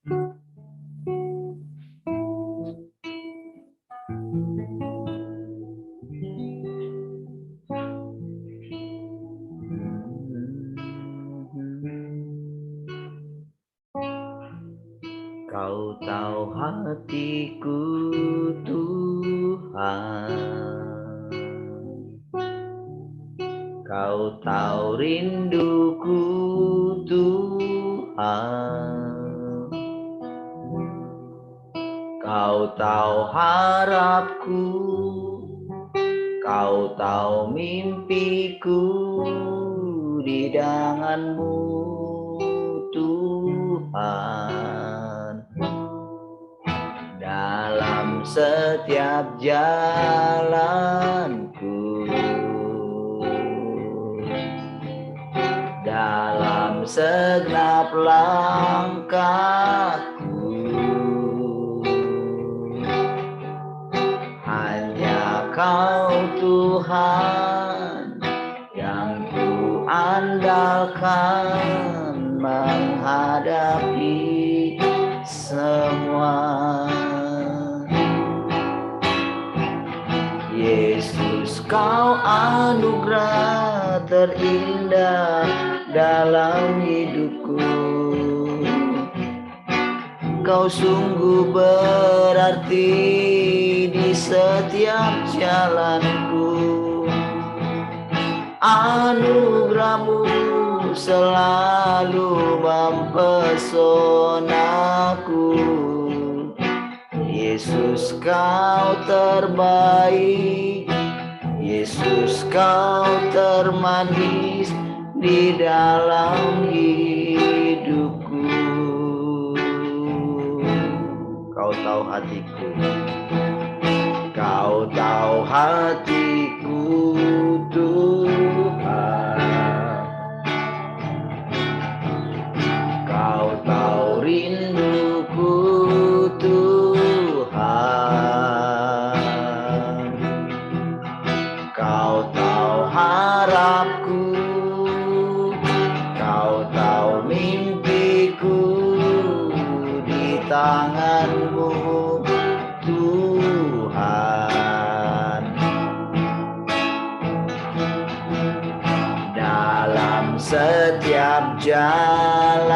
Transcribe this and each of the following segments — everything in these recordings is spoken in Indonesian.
Kau tahu hatiku Tuhan, Kau tahu rinduku Tuhan, Kau tahu harapku, Kau tahu mimpiku di tangan-Mu Tuhan. Dalam setiap jalanku, dalam segenap langkahku, hanya Kau Tuhan yang ku andalkan menghadapi semua. Yesus, Kau anugerah terindah dalam hidupku. Kau sungguh berarti di setiap jalanku. Anugerah-Mu selalu mempesonaku. Yesus, Kau terbaik, Yesus, Kau termanis di dalam hidupku. Kau tahu hatiku, Kau tahu hatiku Tuhan, Kau tahu rinduku Tuhan, Kau tahu harapku, Kau tahu mimpiku di tangan-Mu Tuhan. Dalam setiap jalanku,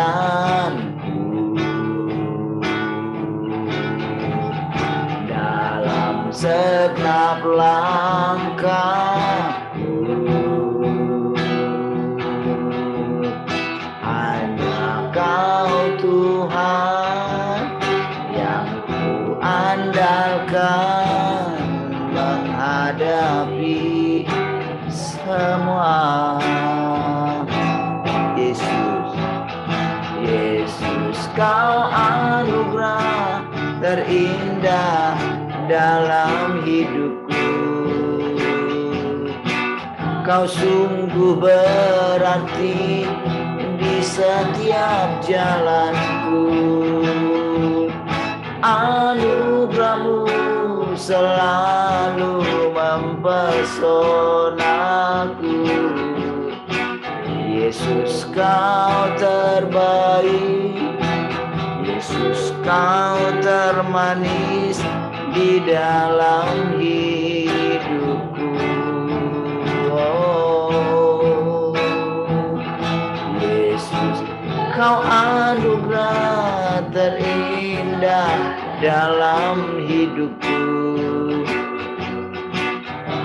dalam segenap langkahku, hanya Kau Tuhan yang ku andalkan menghadapi semua. Yesus, Yesus, Kau anugerah terindah dalam hidupku. Kau sungguh berarti di setiap jalanku. Anugerah-Mu selalu mempesonaku. Yesus, Kau terbaik, Yesus, Kau termanis di dalam hidupku. Oh, Yesus, Kau anugerah terindah dalam hidupku.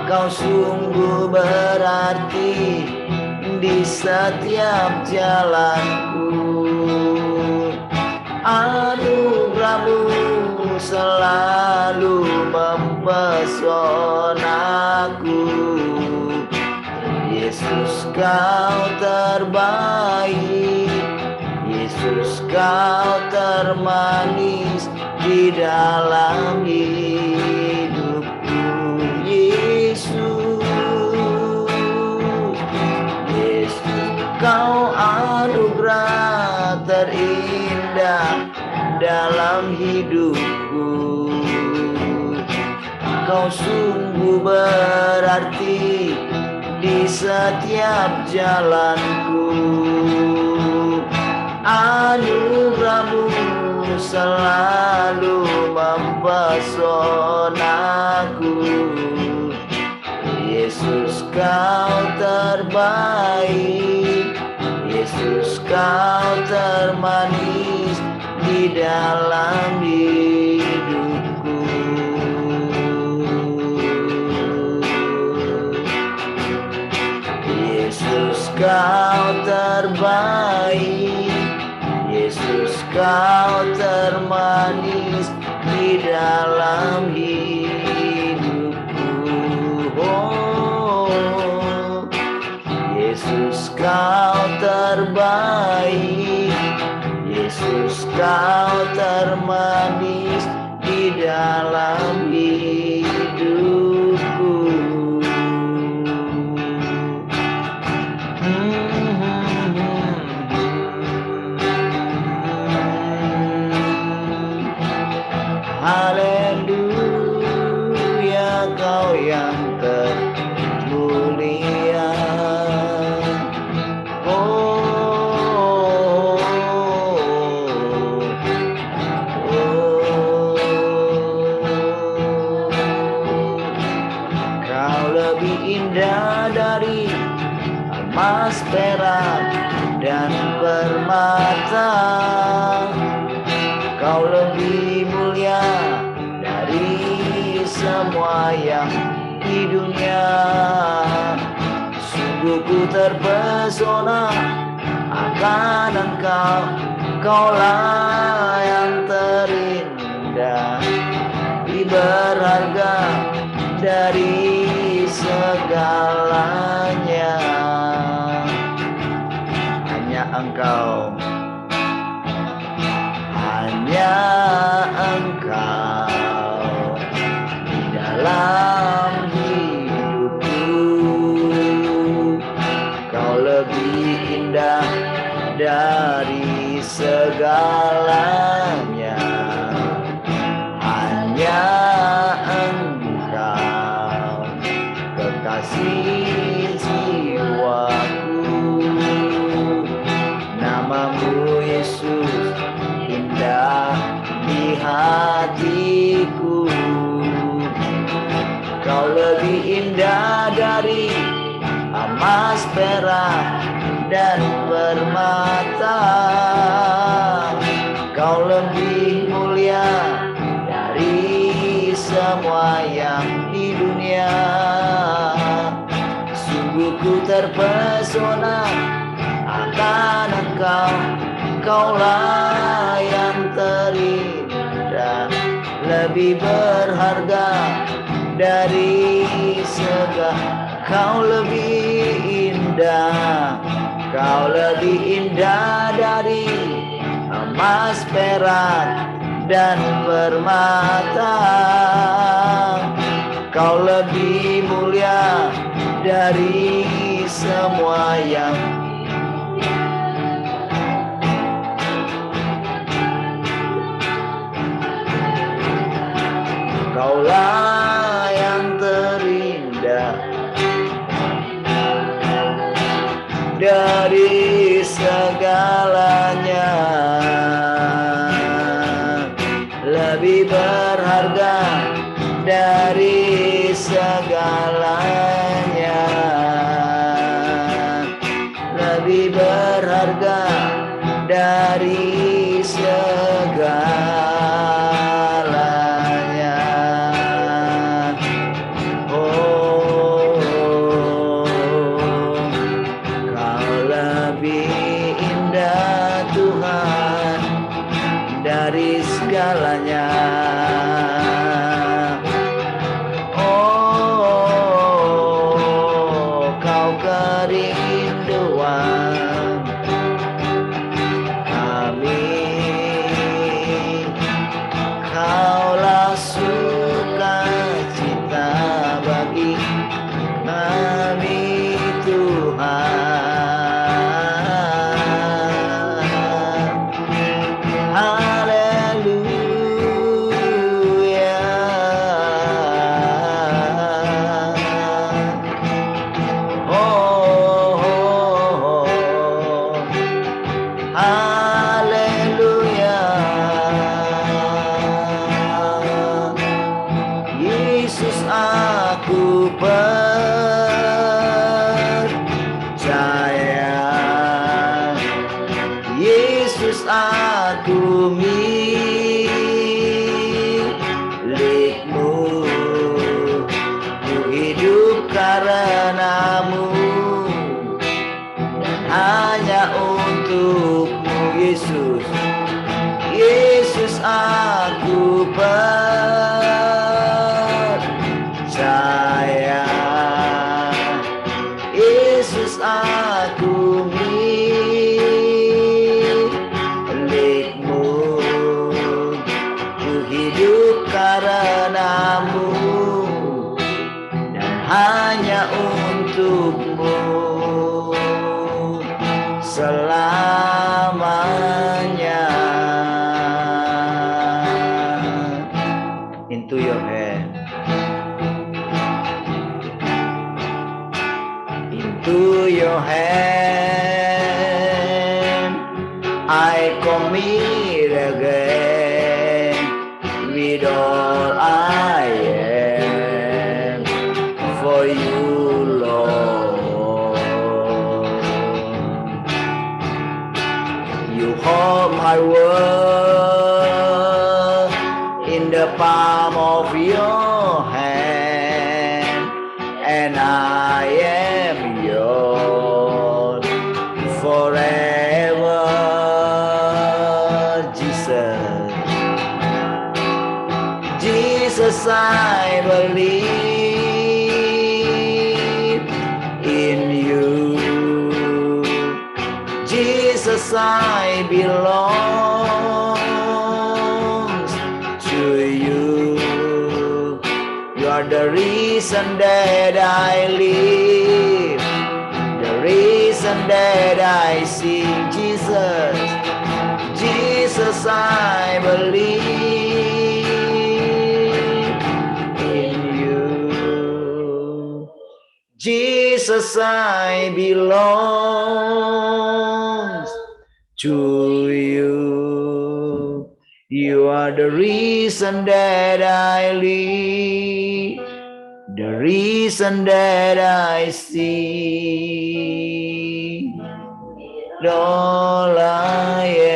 Kau sungguh berarti di setiap jalanku. Anugerah-Mu selalu mempesonaku. Yesus, Kau terbaik, Yesus, Kau termanis di dalam hidupku. Yesus, Yesus, Kau anugerah terindah dalam hidupku. Kau sungguh berarti di setiap jalanku. Anugerah-Mu selalu mempesonaku. Yesus kau terbaik, Yesus kau termanis di dalam hidupku. Yesus kau terbaik, Yesus kau termanis di dalam hidupku. Oh, Yesus kau terbaik, Yesus kau termanis di dalam hidupku. Haleluya, kau yang termulia. Kau lebih indah dari emas, perak, dan permata. Kau lebih mulia dari semua yang di dunia. Sungguh ku terpesona akan Engkau, Kaulah yang terindah, berharga dari segalanya. Hanya Engkau, hanya Engkau di dalam hidupku. Kau lebih indah dari segalanya. Hanya Engkau, kekasih jiwaku. Namamu Yesus indah di hatiku. Kau lebih indah dari emas, perak, dan permata. Kau lebih mulia dari semua yang di dunia. Sungguh ku terpesona akan Engkau, Kaulah yang terindah, lebih berharga dari segala. Kau lebih indah, Kau lebih indah dari emas, perak, dan permata. Kau lebih mulia dari semua yang Kaulah yang terindah dari segalanya, lebih berharga dari segalanya, lebih berharga dari segalanya. Oh, Kau lebih indah Tuhan dari segalanya. Oh, Kau kerinduan kami. Kaulah sukacita bagi kami Tuhan. Haleluya. Oh, haleluya. Yesus aku milikmu, ku hidup karenamu, hanya untukmu Yesus. Yesus aku percaya, Yesus aku milikmu, ku hidup karenamu dan hanya untukmu selamanya. Into your hand, into your hand I commit again, with all I am, for you Lord. You hold my world in the palm of your hand, and I am yours forever, Jesus. Jesus, I believe in you. Jesus, I belong to you. You are the reason that I live, the reason that I sing. Jesus, Jesus, I believe in you. Jesus, I belong to you. You are the reason that I live, the reason that I see, all I am.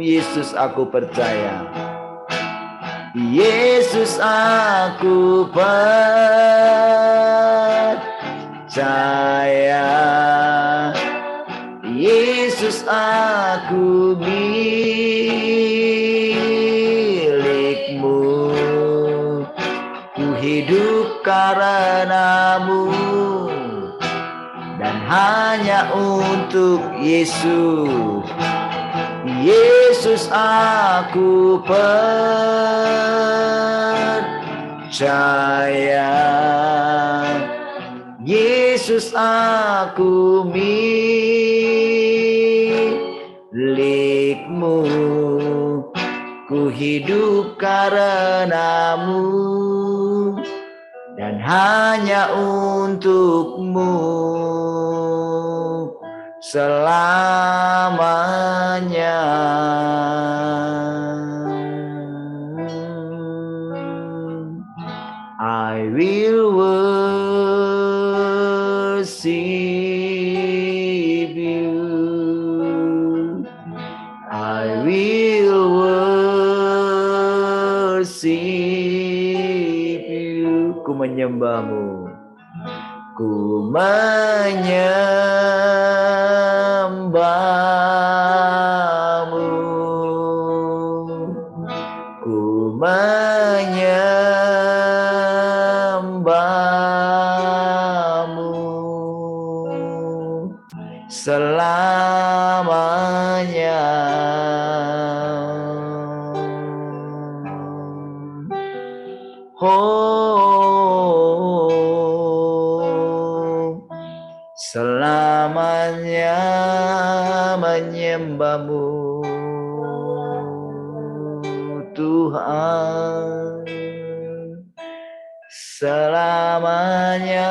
Yesus aku percaya, Yesus aku percaya, Yesus aku milikmu, ku hidup karenamu dan hanya untuk Yesus. Yesus aku percaya, Yesus aku milikmu, ku hidup karenamu dan hanya untukmu selamanya. I will worship you, I will worship you. Ku menyembahmu, ku menyembahmu, ku menyembahmu selamanya. Oh, selamanya menyembahmu Tuhan, selamanya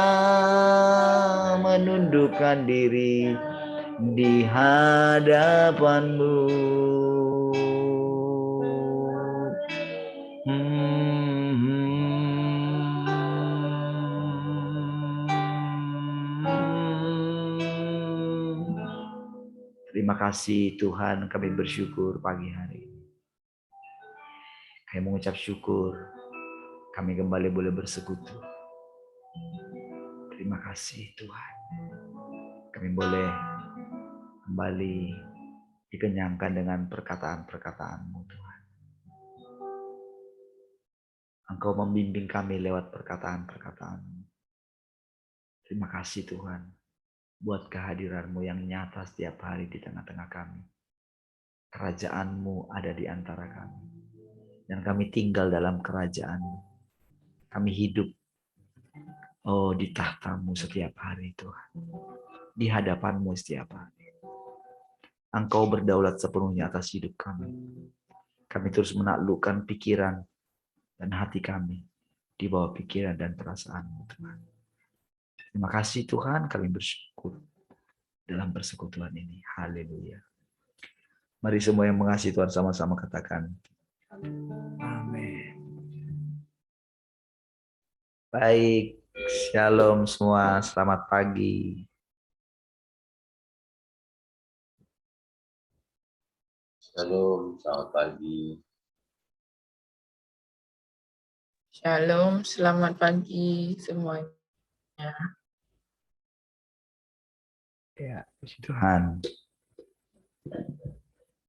menundukkan diri di hadapanmu. Terima kasih Tuhan, kami bersyukur pagi hari ini. Kami mengucap syukur, kami kembali boleh bersekutu. Terima kasih Tuhan. Kami boleh kembali dikenyangkan dengan perkataan-perkataan-Mu Tuhan. Engkau membimbing kami lewat perkataan-perkataan-Mu. Terima kasih Tuhan buat kehadiran-Mu yang nyata setiap hari di tengah-tengah kami. Kerajaan-Mu ada di antara kami. Dan kami tinggal dalam kerajaan-Mu. Kami hidup di tahta-Mu setiap hari Tuhan. Di hadapan-Mu setiap hari. Engkau berdaulat sepenuhnya atas hidup kami. Kami terus menaklukkan pikiran dan hati kami di bawah pikiran dan perasaan-Mu Tuhan. Terima kasih Tuhan, kami bersyukur dalam persekutuan ini. Haleluya. Mari semua yang mengasihi Tuhan sama-sama katakan amin. Baik, shalom semua, selamat pagi. Shalom, selamat pagi. Shalom, selamat pagi semuanya. Ya, puji Tuhan.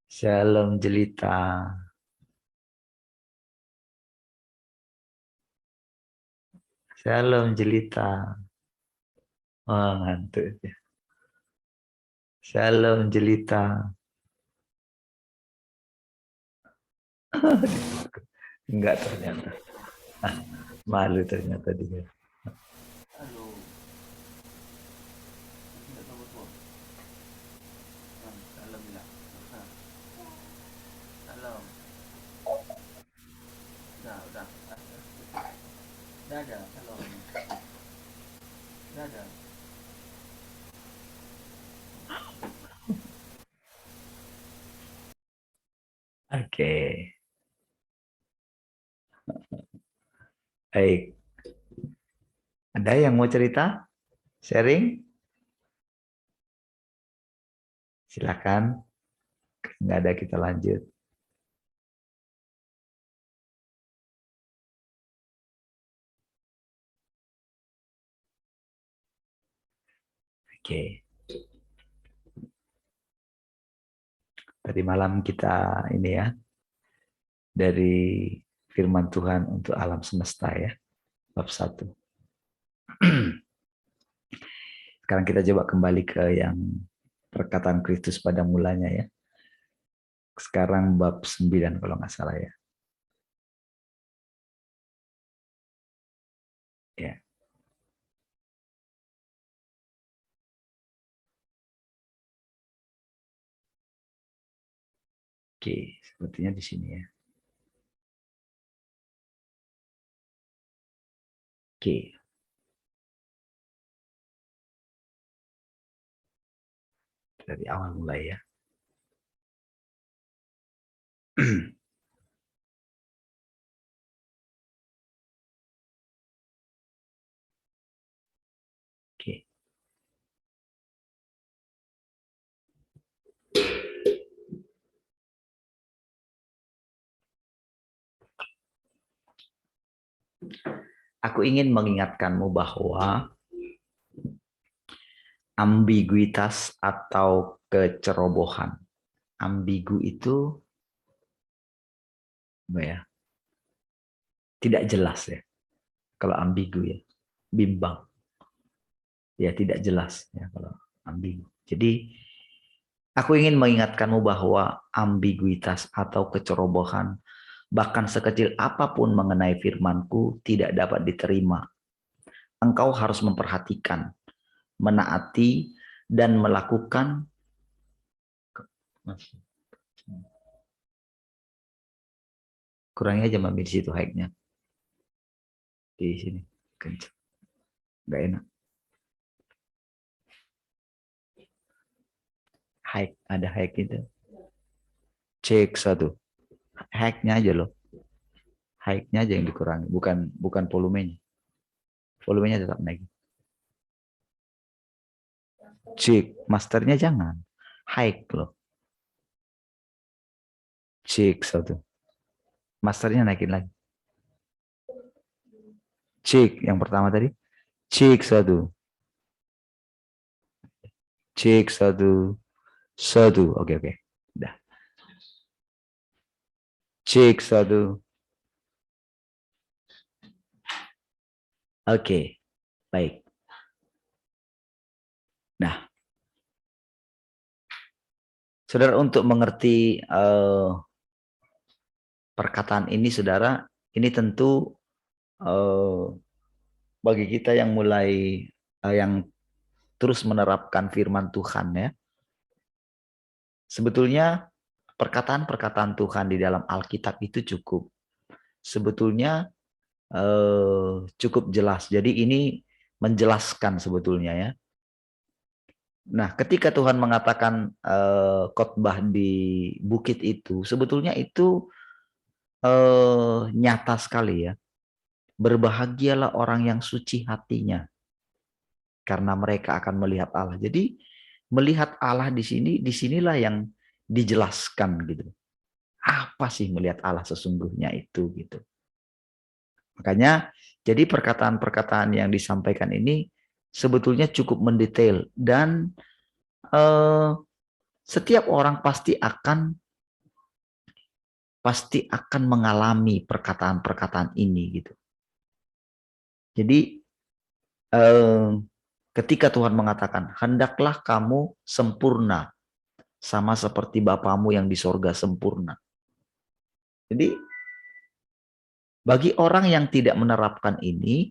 Shalom Jelita. Shalom Jelita. Oh, ngantuk ya. Shalom Jelita. Enggak ternyata. Malu ternyata dia. Halo. Salam bilang. Salam. Udah. Dah ada. Salam. Dah ada. Oke. Baik. Ada yang mau cerita? Sharing? Silakan. Nggak ada, kita lanjut. Oke. Tadi malam kita ini ya, dari firman Tuhan untuk alam semesta ya, bab 1. Sekarang kita coba kembali ke yang perkataan Kristus pada mulanya ya. Sekarang bab 9 kalau nggak salah ya. Ya. Oke, sepertinya di sini ya. Oke. Dari awal mulai ya. Oke. Aku ingin mengingatkanmu bahwa ambiguitas atau kecerobohan. Ambigu itu apa ya? Tidak jelas ya. Kalau ambigu ya, bimbang. Ya tidak jelas ya kalau ambigu. Jadi aku ingin mengingatkanmu bahwa ambiguitas atau kecerobohan bahkan sekecil apapun mengenai firman-Ku tidak dapat diterima. Engkau harus memperhatikan, menaati, dan melakukan kurangnya aja di situ hike-nya. Di sini kencang. Nggak enak. Hike, ada hike itu. Cek 1. Hike-nya aja loh. Hike-nya aja yang dikurangi, bukan volumenya. Volumenya tetap naik. Cek, masternya jangan. High loh. Cek satu. Masternya naikin lagi. Cek yang pertama tadi. Cek satu. Cek satu. Satu. Oke. Udah. Cek satu. Oke. Baik. Nah. Saudara, untuk mengerti perkataan ini, saudara, ini tentu bagi kita yang mulai yang terus menerapkan firman Tuhan ya. Sebetulnya perkataan-perkataan Tuhan di dalam Alkitab itu sebetulnya cukup jelas. Jadi ini menjelaskan sebetulnya ya. Nah, ketika Tuhan mengatakan khotbah di bukit itu, sebetulnya itu nyata sekali ya. Berbahagialah orang yang suci hatinya, karena mereka akan melihat Allah. Jadi melihat Allah di sini, disinilah yang dijelaskan gitu. Apa sih melihat Allah sesungguhnya itu gitu. Makanya jadi perkataan-perkataan yang disampaikan ini sebetulnya cukup mendetail dan setiap orang pasti akan mengalami perkataan-perkataan ini gitu. Jadi ketika Tuhan mengatakan, hendaklah kamu sempurna sama seperti Bapamu yang di sorga sempurna. Jadi bagi orang yang tidak menerapkan ini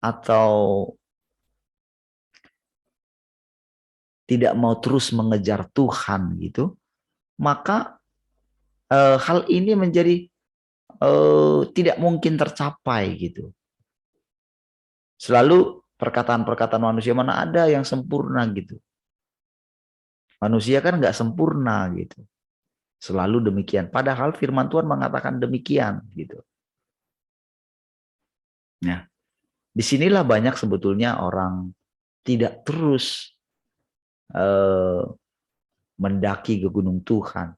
atau tidak mau terus mengejar Tuhan gitu, maka hal ini menjadi tidak mungkin tercapai gitu. Selalu perkataan-perkataan manusia, mana ada yang sempurna gitu. Manusia kan nggak sempurna gitu. Selalu demikian. Padahal firman Tuhan mengatakan demikian gitu. Nah, disinilah banyak sebetulnya orang tidak terus mendaki ke gunung Tuhan,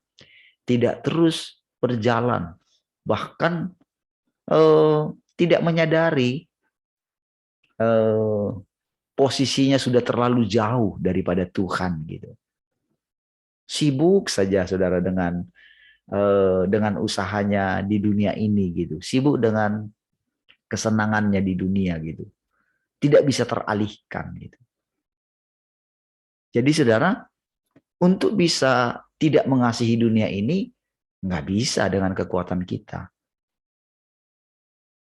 tidak terus berjalan, bahkan tidak menyadari posisinya sudah terlalu jauh daripada Tuhan gitu. Sibuk saja saudara dengan usahanya di dunia ini gitu, sibuk dengan kesenangannya di dunia gitu, tidak bisa teralihkan gitu. Jadi saudara, untuk bisa tidak mengasihi dunia ini nggak bisa dengan kekuatan kita.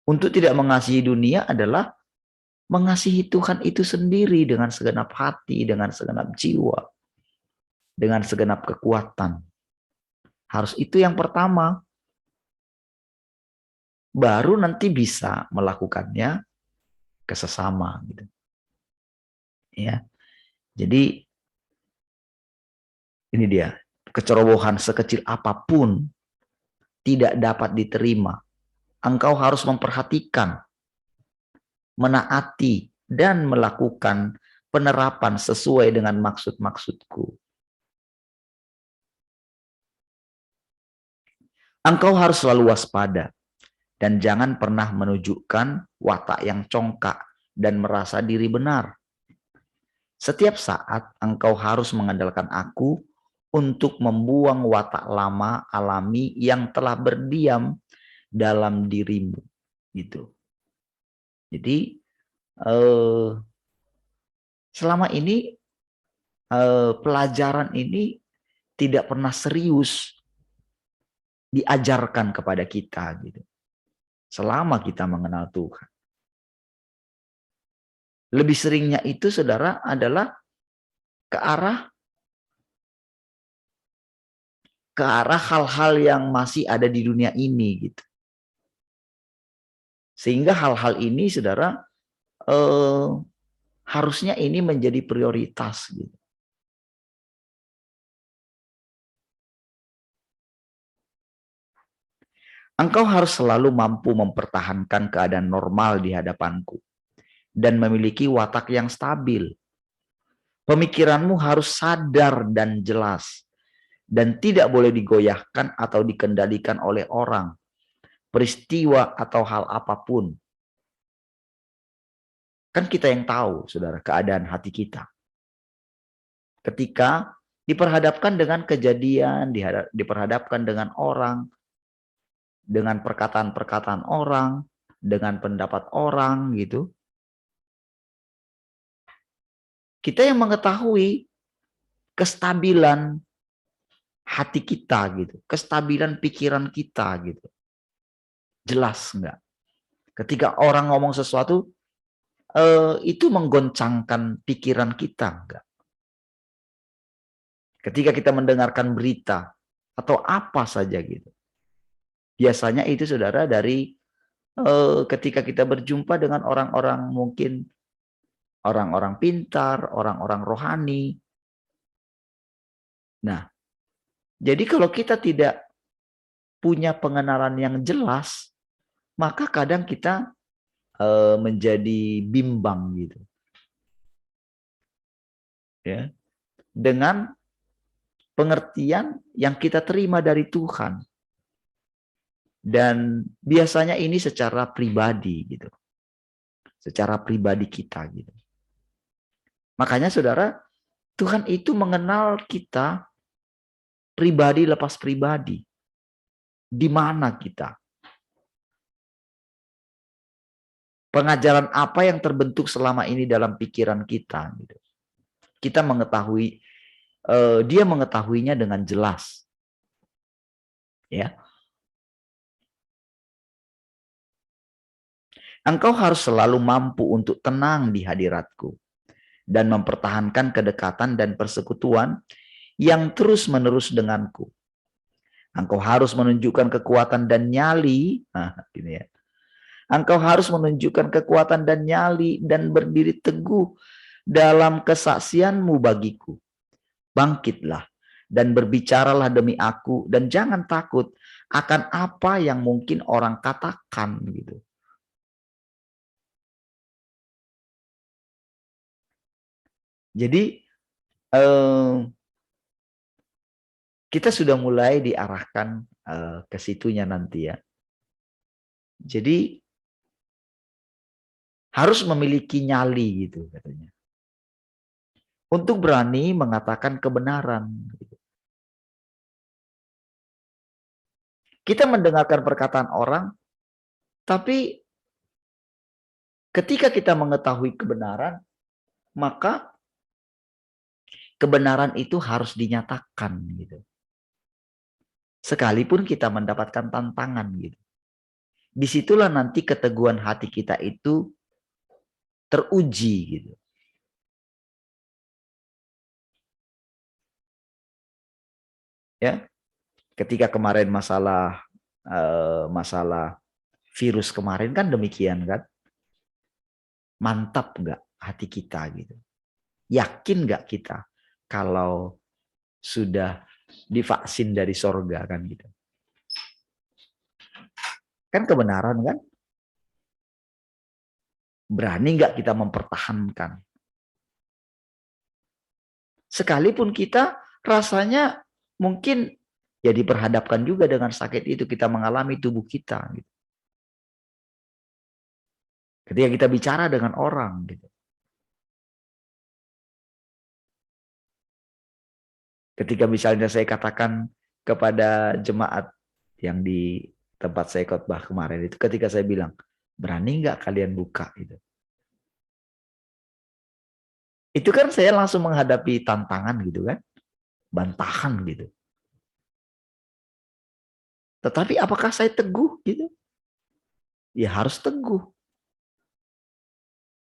Untuk tidak mengasihi dunia adalah mengasihi Tuhan itu sendiri dengan segenap hati, dengan segenap jiwa, dengan segenap kekuatan. Harus itu yang pertama. Baru nanti bisa melakukannya ke sesama gitu. Ya. Jadi ini dia, kecerobohan sekecil apapun tidak dapat diterima. Engkau harus memperhatikan, menaati, dan melakukan penerapan sesuai dengan maksud-maksudku. Engkau harus selalu waspada dan jangan pernah menunjukkan watak yang congkak dan merasa diri benar. Setiap saat engkau harus mengandalkan aku untuk membuang watak lama alami yang telah berdiam dalam dirimu. Gitu. Jadi selama ini pelajaran ini tidak pernah serius diajarkan kepada kita gitu. Selama kita mengenal Tuhan. Lebih seringnya itu saudara adalah ke arah hal-hal yang masih ada di dunia ini gitu. Sehingga hal-hal ini saudara harusnya ini menjadi prioritas gitu. Engkau harus selalu mampu mempertahankan keadaan normal di hadapanku dan memiliki watak yang stabil. Pemikiranmu harus sadar dan jelas, dan tidak boleh digoyahkan atau dikendalikan oleh orang, peristiwa, atau hal apapun. Kan kita yang tahu, saudara, keadaan hati kita. Ketika diperhadapkan dengan kejadian, diperhadapkan dengan orang, dengan perkataan-perkataan orang, dengan pendapat orang gitu. Kita yang mengetahui kestabilan hati kita gitu, kestabilan pikiran kita gitu. Jelas enggak? Ketika orang ngomong sesuatu, itu menggoncangkan pikiran kita enggak? Ketika kita mendengarkan berita atau apa saja gitu. Biasanya itu, saudara, dari ketika kita berjumpa dengan orang-orang, mungkin orang-orang pintar, orang-orang rohani. Nah, jadi kalau kita tidak punya pengenalan yang jelas, maka kadang kita menjadi bimbang gitu. Ya. Dengan pengertian yang kita terima dari Tuhan. Dan biasanya ini secara pribadi gitu. Secara pribadi kita gitu. Makanya, saudara, Tuhan itu mengenal kita pribadi lepas pribadi. Di mana kita? Pengajaran apa yang terbentuk selama ini dalam pikiran kita? Gitu. Kita mengetahui, dia mengetahuinya dengan jelas. Ya. Engkau harus selalu mampu untuk tenang di hadiratku dan mempertahankan kedekatan dan persekutuan yang terus-menerus denganku. Engkau harus menunjukkan kekuatan dan nyali. Nah, gini ya. Engkau harus menunjukkan kekuatan dan nyali dan berdiri teguh dalam kesaksianmu bagiku. Bangkitlah dan berbicaralah demi aku, dan jangan takut akan apa yang mungkin orang katakan gitu. Jadi kita sudah mulai diarahkan ke situnya nanti ya. Jadi harus memiliki nyali gitu katanya. Untuk berani mengatakan kebenaran. Kita mendengarkan perkataan orang, tapi ketika kita mengetahui kebenaran, maka kebenaran itu harus dinyatakan gitu. Sekalipun kita mendapatkan tantangan gitu. Disitulah nanti keteguhan hati kita itu teruji gitu. Ya, ketika kemarin masalah virus kemarin kan demikian kan, mantap nggak hati kita gitu, yakin nggak kita kalau sudah divaksin dari sorga kan gitu, kan kebenaran kan, berani nggak kita mempertahankan, sekalipun kita rasanya mungkin ya diperhadapkan juga dengan sakit itu, kita mengalami tubuh kita gitu. Ketika kita bicara dengan orang gitu. Ketika misalnya saya katakan kepada jemaat yang di tempat saya khotbah kemarin itu, ketika saya bilang, berani nggak kalian buka itu? Itu kan saya langsung menghadapi tantangan gitu kan, bantahan gitu. Tetapi apakah saya teguh gitu? Ya harus teguh.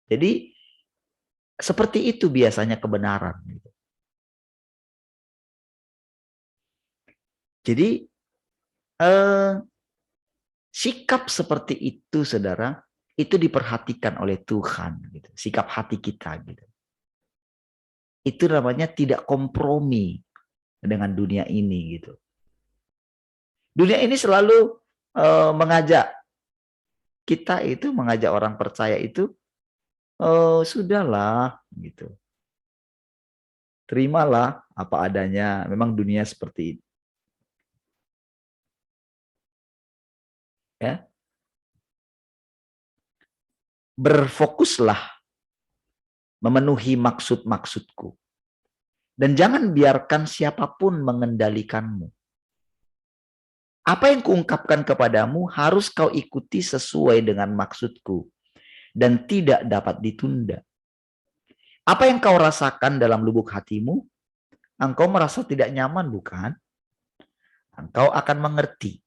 Jadi seperti itu biasanya kebenaran. Gitu. Jadi sikap seperti itu, saudara, itu diperhatikan oleh Tuhan. Gitu. Sikap hati kita. Gitu. Itu namanya tidak kompromi dengan dunia ini. Gitu. Dunia ini selalu mengajak kita itu, mengajak orang percaya itu, sudahlah gitu. Terimalah apa adanya. Memang dunia seperti itu. Ya. Berfokuslah memenuhi maksud-maksudku. Dan jangan biarkan siapapun mengendalikanmu. Apa yang kuungkapkan kepadamu harus kau ikuti sesuai dengan maksudku. Dan tidak dapat ditunda. Apa yang kau rasakan dalam lubuk hatimu, engkau merasa tidak nyaman, bukan? Engkau akan mengerti.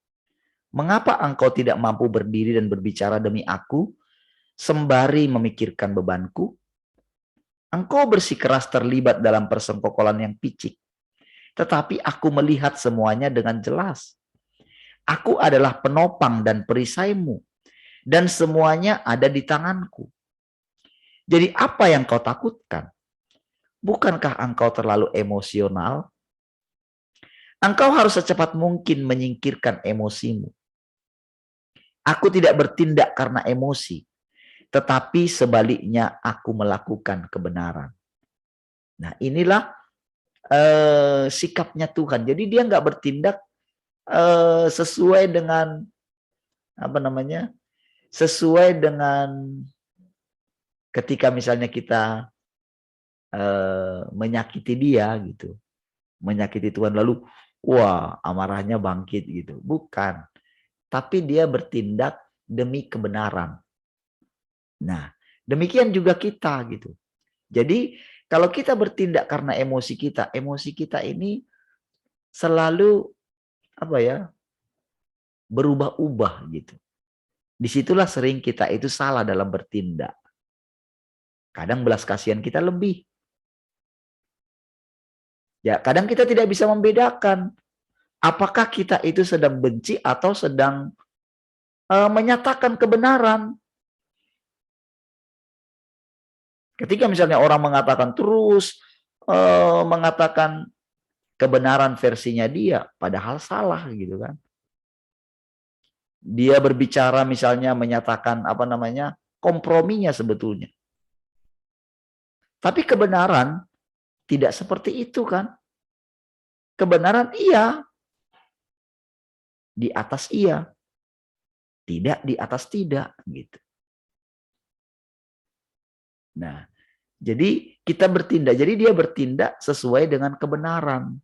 Mengapa engkau tidak mampu berdiri dan berbicara demi aku, sembari memikirkan bebanku? Engkau bersikeras terlibat dalam persengkokolan yang picik. Tetapi aku melihat semuanya dengan jelas. Aku adalah penopang dan perisaimu. Dan semuanya ada di tanganku. Jadi apa yang kau takutkan? Bukankah engkau terlalu emosional? Engkau harus secepat mungkin menyingkirkan emosimu. Aku tidak bertindak karena emosi. Tetapi sebaliknya aku melakukan kebenaran. Nah, inilah sikapnya Tuhan. Jadi dia nggak bertindak sesuai dengan sesuai dengan ketika misalnya kita menyakiti dia gitu, menyakiti Tuhan lalu wah amarahnya bangkit gitu. Bukan, tapi dia bertindak demi kebenaran. Nah, demikian juga kita gitu. Jadi kalau kita bertindak karena emosi kita ini selalu berubah-ubah gitu. Disitulah sering kita itu salah dalam bertindak. Kadang belas kasihan kita lebih. Ya, kadang kita tidak bisa membedakan apakah kita itu sedang benci atau sedang menyatakan kebenaran. Ketika misalnya orang mengatakan terus mengatakan kebenaran versinya dia, padahal salah gitu kan. Dia berbicara misalnya menyatakan komprominya sebetulnya. Tapi kebenaran tidak seperti itu kan. Kebenaran iya. Di atas iya. Tidak di atas tidak gitu. Nah, jadi kita bertindak. Jadi dia bertindak sesuai dengan kebenaran.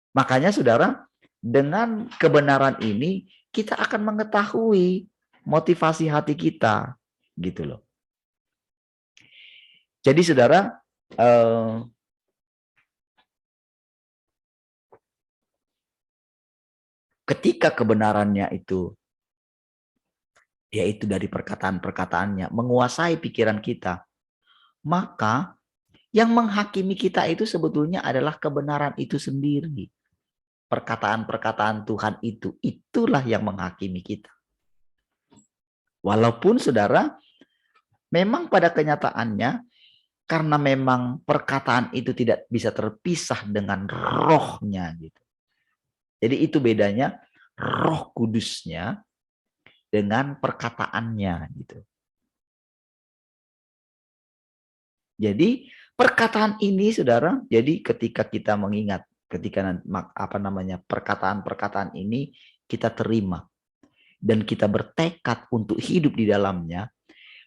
Makanya saudara, dengan kebenaran ini kita akan mengetahui motivasi hati kita. Gitu loh. Jadi saudara, ketika kebenarannya itu, yaitu dari perkataan-perkataannya, menguasai pikiran kita, maka yang menghakimi kita itu sebetulnya adalah kebenaran itu sendiri. Perkataan-perkataan Tuhan itu, itulah yang menghakimi kita. Walaupun saudara, memang pada kenyataannya, karena memang perkataan itu tidak bisa terpisah dengan rohnya gitu. Jadi itu bedanya Roh Kudusnya dengan perkataannya gitu. Jadi perkataan ini saudara, jadi ketika kita mengingat, ketika perkataan-perkataan ini kita terima dan kita bertekad untuk hidup di dalamnya,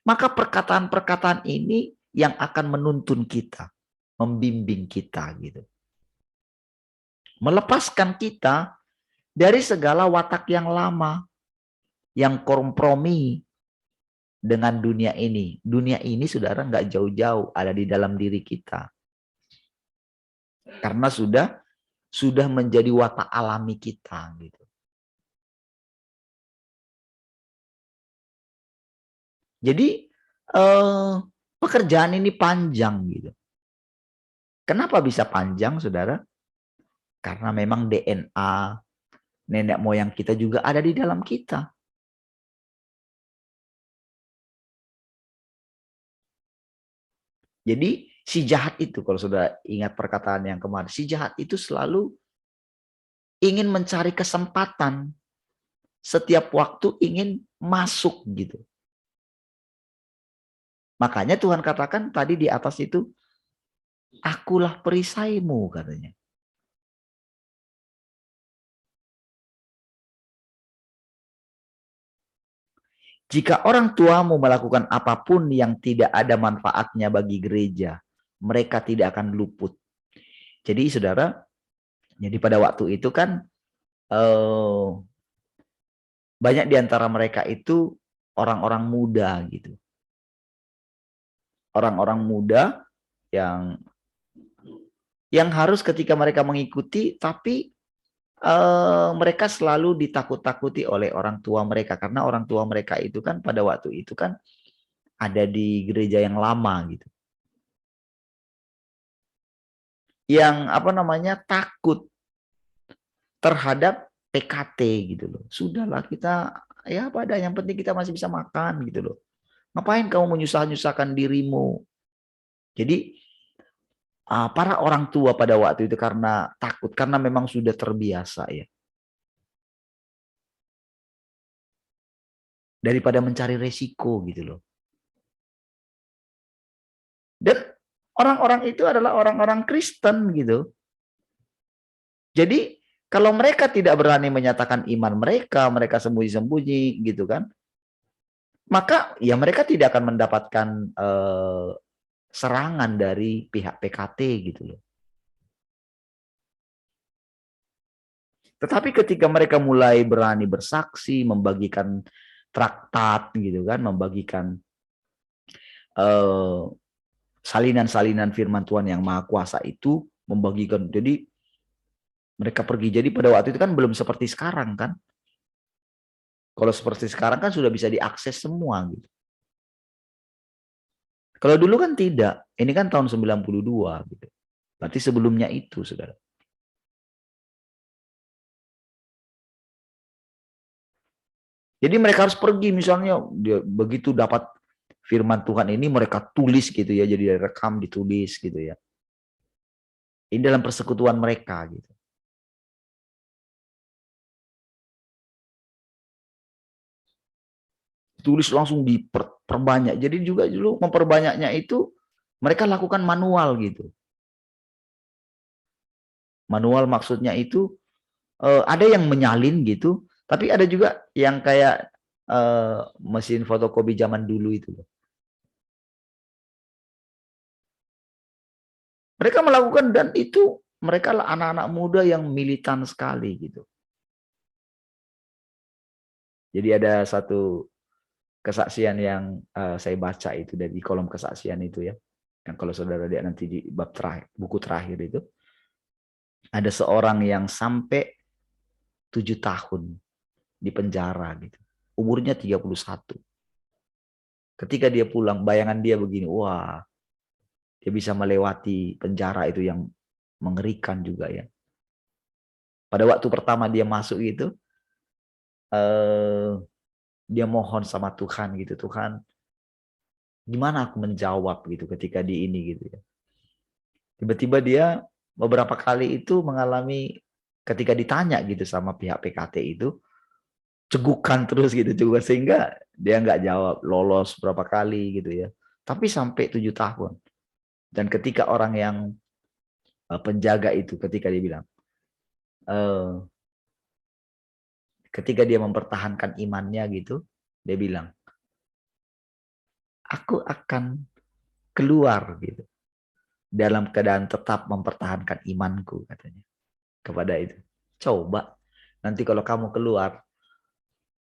maka perkataan-perkataan ini yang akan menuntun kita, membimbing kita gitu. Melepaskan kita dari segala watak yang lama, yang kompromi dengan dunia ini. Dunia ini saudara nggak jauh-jauh ada di dalam diri kita. Karena sudah menjadi watak alami kita gitu. Jadi pekerjaan ini panjang gitu. Kenapa bisa panjang saudara? Karena memang DNA nenek moyang kita juga ada di dalam kita. Jadi si jahat itu, kalau sudah ingat perkataan yang kemarin, si jahat itu selalu ingin mencari kesempatan. Setiap waktu ingin masuk gitu. Makanya Tuhan katakan tadi di atas itu, akulah perisaimu katanya. Jika orang tuamu melakukan apapun yang tidak ada manfaatnya bagi gereja, mereka tidak akan luput. Jadi saudara, jadi pada waktu itu kan banyak di antara mereka itu orang-orang muda gitu. Orang-orang muda yang harus ketika mereka mengikuti, tapi mereka selalu ditakut-takuti oleh orang tua mereka, karena orang tua mereka itu kan pada waktu itu kan ada di gereja yang lama gitu, yang takut terhadap PKT gitu loh. Sudahlah kita ya pada yang penting kita masih bisa makan gitu loh. Ngapain kamu menyusah-nyusahkan dirimu? Jadi para orang tua pada waktu itu karena takut, karena memang sudah terbiasa ya. Daripada mencari resiko gitu loh. Dan orang-orang itu adalah orang-orang Kristen gitu. Jadi kalau mereka tidak berani menyatakan iman mereka, mereka sembunyi-sembunyi gitu kan, maka ya mereka tidak akan mendapatkan serangan dari pihak PKT gitu loh. Tetapi ketika mereka mulai berani bersaksi, membagikan traktat gitu kan, membagikan salinan-salinan firman Tuhan yang maha kuasa itu, membagikan, jadi mereka pergi. Jadi pada waktu itu kan belum seperti sekarang kan. Kalau seperti sekarang kan sudah bisa diakses semua gitu. Kalau dulu kan tidak. Ini kan tahun 92 gitu. Berarti sebelumnya itu, saudara. Jadi mereka harus pergi, misalnya dia begitu dapat firman Tuhan ini mereka tulis gitu ya, jadi rekam ditulis gitu ya. Ini dalam persekutuan mereka gitu. Tulis langsung diperbanyak. Jadi juga dulu memperbanyaknya itu mereka lakukan manual gitu. Manual maksudnya itu ada yang menyalin gitu, tapi ada juga yang kayak mesin fotokopi zaman dulu itu. Mereka melakukan, dan itu mereka lah anak-anak muda yang militan sekali gitu. Jadi ada satu kesaksian yang saya baca itu dari kolom kesaksian itu ya. Yang kalau saudara lihat nanti di bab terakhir, buku terakhir itu, ada seorang yang sampai 7 tahun di penjara gitu. Umurnya 31. Ketika dia pulang, bayangan dia begini, wah, dia bisa melewati penjara itu yang mengerikan juga ya. Pada waktu pertama dia masuk itu, dia mohon sama Tuhan gitu, Tuhan, gimana aku menjawab gitu ketika di ini gitu ya. Tiba-tiba dia beberapa kali itu mengalami ketika ditanya gitu sama pihak PKT itu, cegukan terus gitu, cegukan, sehingga dia nggak jawab, lolos berapa kali gitu ya. Tapi sampai 7 tahun. Dan ketika orang yang penjaga itu, ketika dia bilang, ketika dia mempertahankan imannya gitu, dia bilang, aku akan keluar gitu dalam keadaan tetap mempertahankan imanku, katanya kepada itu. Coba nanti kalau kamu keluar,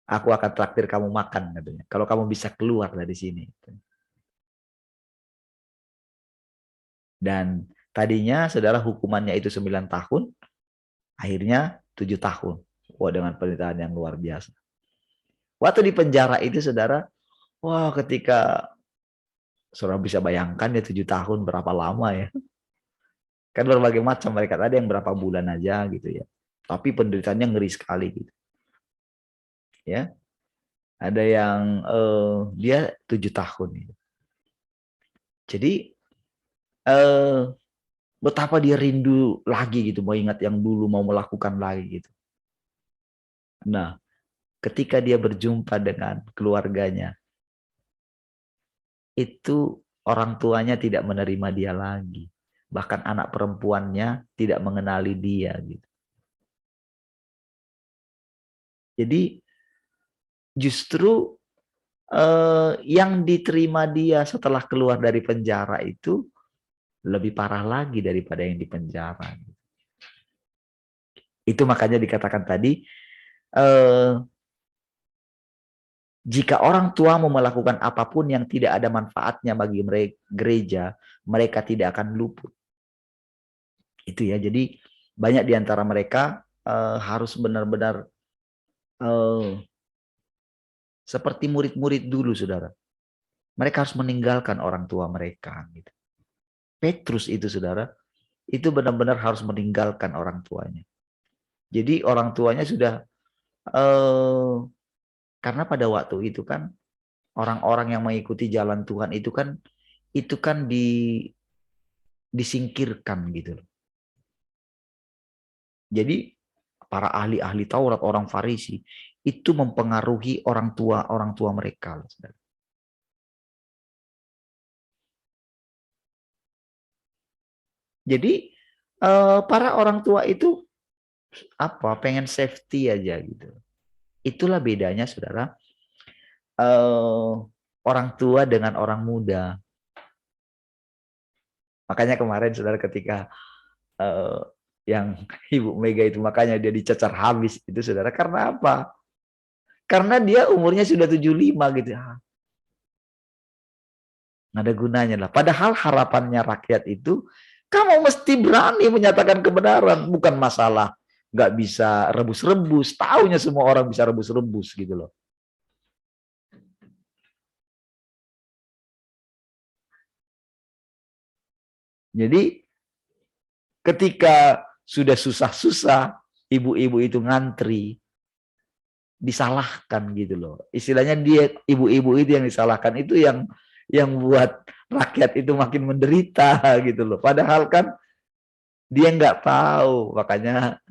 aku akan traktir kamu makan, katanya. Kalau kamu bisa keluar dari sini. Dan tadinya saudara hukumannya itu 9 tahun, akhirnya 7 tahun. Wah, dengan penderitaan yang luar biasa. Waktu di penjara itu saudara, wah, ketika saudara bisa bayangkan ya 7 tahun berapa lama ya. Kan berbagai macam, mereka ada yang berapa bulan aja gitu ya. Tapi penderitaannya ngeri sekali gitu. Ya. Ada yang dia 7 tahun gitu. Jadi betapa dia rindu lagi gitu, mau ingat yang dulu, mau melakukan lagi gitu. Nah, ketika dia berjumpa dengan keluarganya, itu orang tuanya tidak menerima dia lagi. Bahkan anak perempuannya tidak mengenali dia gitu. Jadi justru yang diterima dia setelah keluar dari penjara itu lebih parah lagi daripada yang di penjara. Itu makanya dikatakan tadi, jika orang tua mau melakukan apapun yang tidak ada manfaatnya bagi gereja, mereka tidak akan luput. Itu ya, jadi banyak di antara mereka harus benar-benar seperti murid-murid dulu, saudara. Mereka harus meninggalkan orang tua mereka. Gitu. Petrus itu, saudara, itu benar-benar harus meninggalkan orang tuanya. Jadi orang tuanya sudah, karena pada waktu itu kan orang-orang yang mengikuti jalan Tuhan itu kan disingkirkan gitu. Jadi para ahli-ahli Taurat, orang Farisi itu mempengaruhi orang tua mereka, saudara. Jadi para orang tua itu pengen safety aja gitu. Itulah bedanya, saudara, orang tua dengan orang muda. Makanya kemarin, saudara, ketika yang Ibu Mega itu, makanya dia dicecar habis itu, saudara, karena apa? Karena dia umurnya sudah 75 gitu. Nggak ada gunanya lah. Padahal harapannya rakyat itu, kamu mesti berani menyatakan kebenaran, bukan masalah nggak bisa rebus-rebus. Taunya semua orang bisa rebus-rebus gitu loh. Jadi ketika sudah susah-susah, ibu-ibu itu ngantri, disalahkan gitu loh. Istilahnya dia, ibu-ibu itu yang disalahkan, itu yang buat rakyat itu makin menderita gitu loh. Padahal kan dia nggak tahu, makanya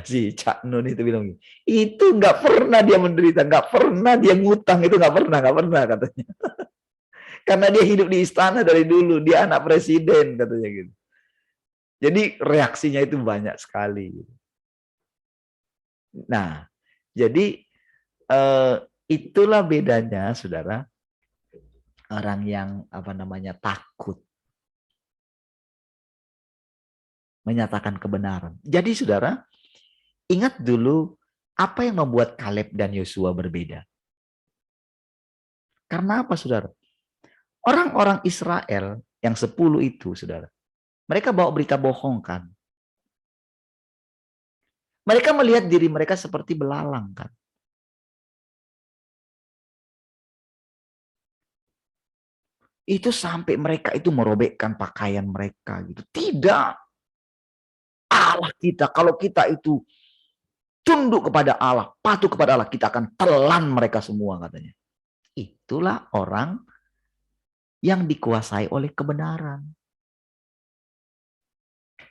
si Cak Nun itu bilang, itu nggak pernah dia menderita, nggak pernah dia ngutang, itu nggak pernah katanya. Karena dia hidup di istana dari dulu, dia anak presiden katanya gitu. Jadi reaksinya itu banyak sekali. Nah, jadi itulah bedanya, saudara, orang yang takut menyatakan kebenaran. Jadi, saudara, ingat dulu apa yang membuat Kaleb dan Yosua berbeda. Karena apa, saudara? Orang-orang Israel yang 10 itu, saudara, mereka bawa berita bohong kan. Mereka melihat diri mereka seperti belalang kan. Itu sampai mereka itu merobekkan pakaian mereka gitu. Tidak. Allah kita, kalau kita itu tunduk kepada Allah, patuh kepada Allah, kita akan telan mereka semua katanya. Itulah orang yang dikuasai oleh kebenaran.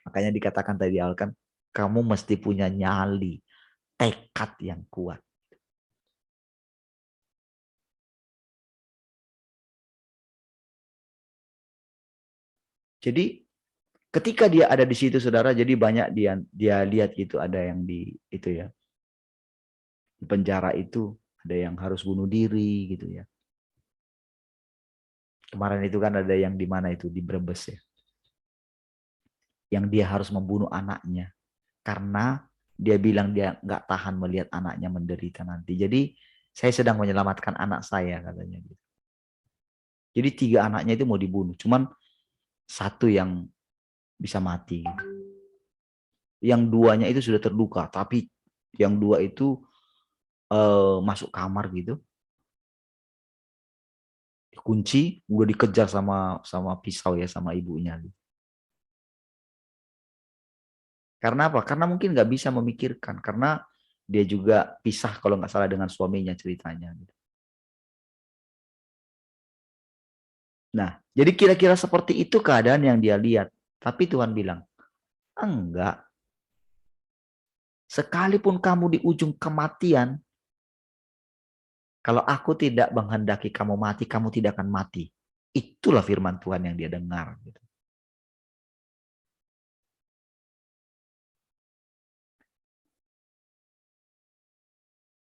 Makanya dikatakan tadi awal kan, kamu mesti punya nyali, tekad yang kuat. Jadi ketika dia ada di situ, saudara, jadi banyak dia lihat gitu, ada yang di penjara itu, ada yang harus bunuh diri gitu ya. Kemarin itu kan ada yang di mana itu, di Brebes ya. Yang dia harus membunuh anaknya karena dia bilang dia nggak tahan melihat anaknya menderita nanti. Jadi saya sedang menyelamatkan anak saya katanya. Jadi 3 anaknya itu mau dibunuh, cuman 1 yang bisa mati. Yang 2-nya itu sudah terluka, tapi yang 2 itu masuk kamar gitu, dikunci, udah dikejar sama pisau ya, sama ibunya. Karena apa? Karena mungkin nggak bisa memikirkan, karena dia juga pisah kalau nggak salah dengan suaminya ceritanya. Nah, jadi kira-kira seperti itu keadaan yang dia lihat. Tapi Tuhan bilang, enggak. Sekalipun kamu di ujung kematian, kalau aku tidak menghendaki kamu mati, kamu tidak akan mati. Itulah firman Tuhan yang dia dengar. Gitu.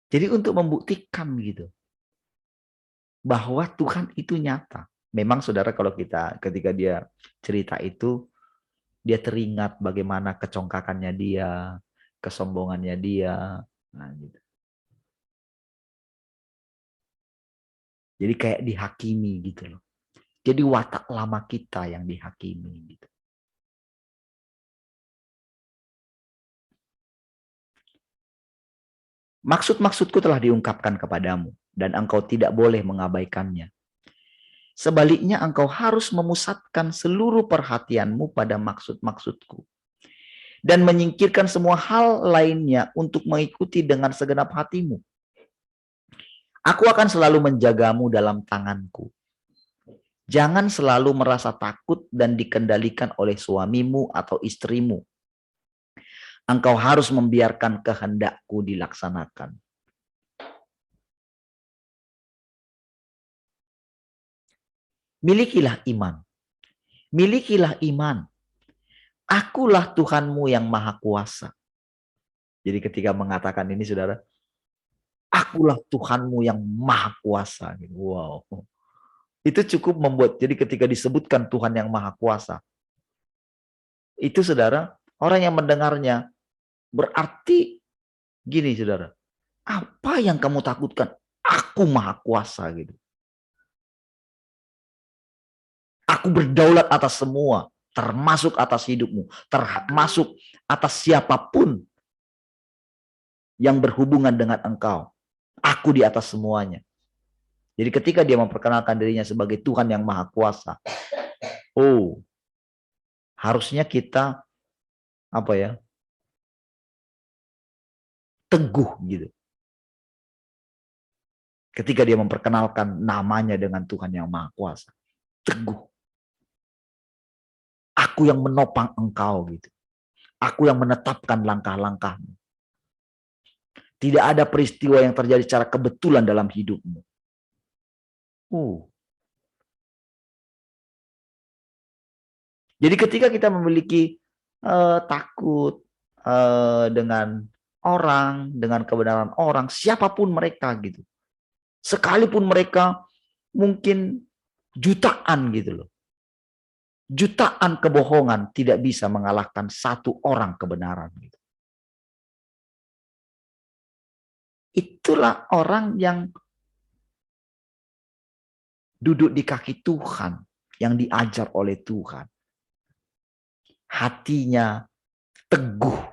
Jadi untuk membuktikan gitu bahwa Tuhan itu nyata. Memang saudara kalau ketika dia cerita itu, dia teringat bagaimana kecongkakannya dia, kesombongannya dia. Nah, gitu. Jadi kayak dihakimi gitu loh. Jadi watak lama kita yang dihakimi gitu. Maksud-maksudku telah diungkapkan kepadamu, dan engkau tidak boleh mengabaikannya. Sebaliknya engkau harus memusatkan seluruh perhatianmu pada maksud-maksudku. Dan menyingkirkan semua hal lainnya untuk mengikuti dengan segenap hatimu. Aku akan selalu menjagamu dalam tanganku. Jangan selalu merasa takut dan dikendalikan oleh suamimu atau istrimu. Engkau harus membiarkan kehendakku dilaksanakan. Milikilah iman. Milikilah iman. Akulah Tuhanmu yang maha kuasa. Jadi ketika mengatakan ini saudara, akulah Tuhanmu yang maha kuasa. Wow. Itu cukup membuat, jadi ketika disebutkan Tuhan yang maha kuasa, itu saudara, orang yang mendengarnya, berarti gini saudara, apa yang kamu takutkan? Aku maha kuasa gitu. Aku berdaulat atas semua, termasuk atas hidupmu, termasuk atas siapapun yang berhubungan dengan engkau. Aku di atas semuanya. Jadi ketika dia memperkenalkan dirinya sebagai Tuhan yang maha kuasa, oh, harusnya kita teguh gitu. Ketika dia memperkenalkan namanya dengan Tuhan yang maha kuasa, teguh. Aku yang menopang engkau gitu. Aku yang menetapkan langkah-langkahmu. Tidak ada peristiwa yang terjadi secara kebetulan dalam hidupmu. Jadi ketika kita memiliki takut dengan orang, dengan kebenaran orang, siapapun mereka gitu. Sekalipun mereka mungkin jutaan gitu loh. Jutaan kebohongan tidak bisa mengalahkan satu orang kebenaran gitu. Itulah orang yang duduk di kaki Tuhan, yang diajar oleh Tuhan. Hatinya teguh,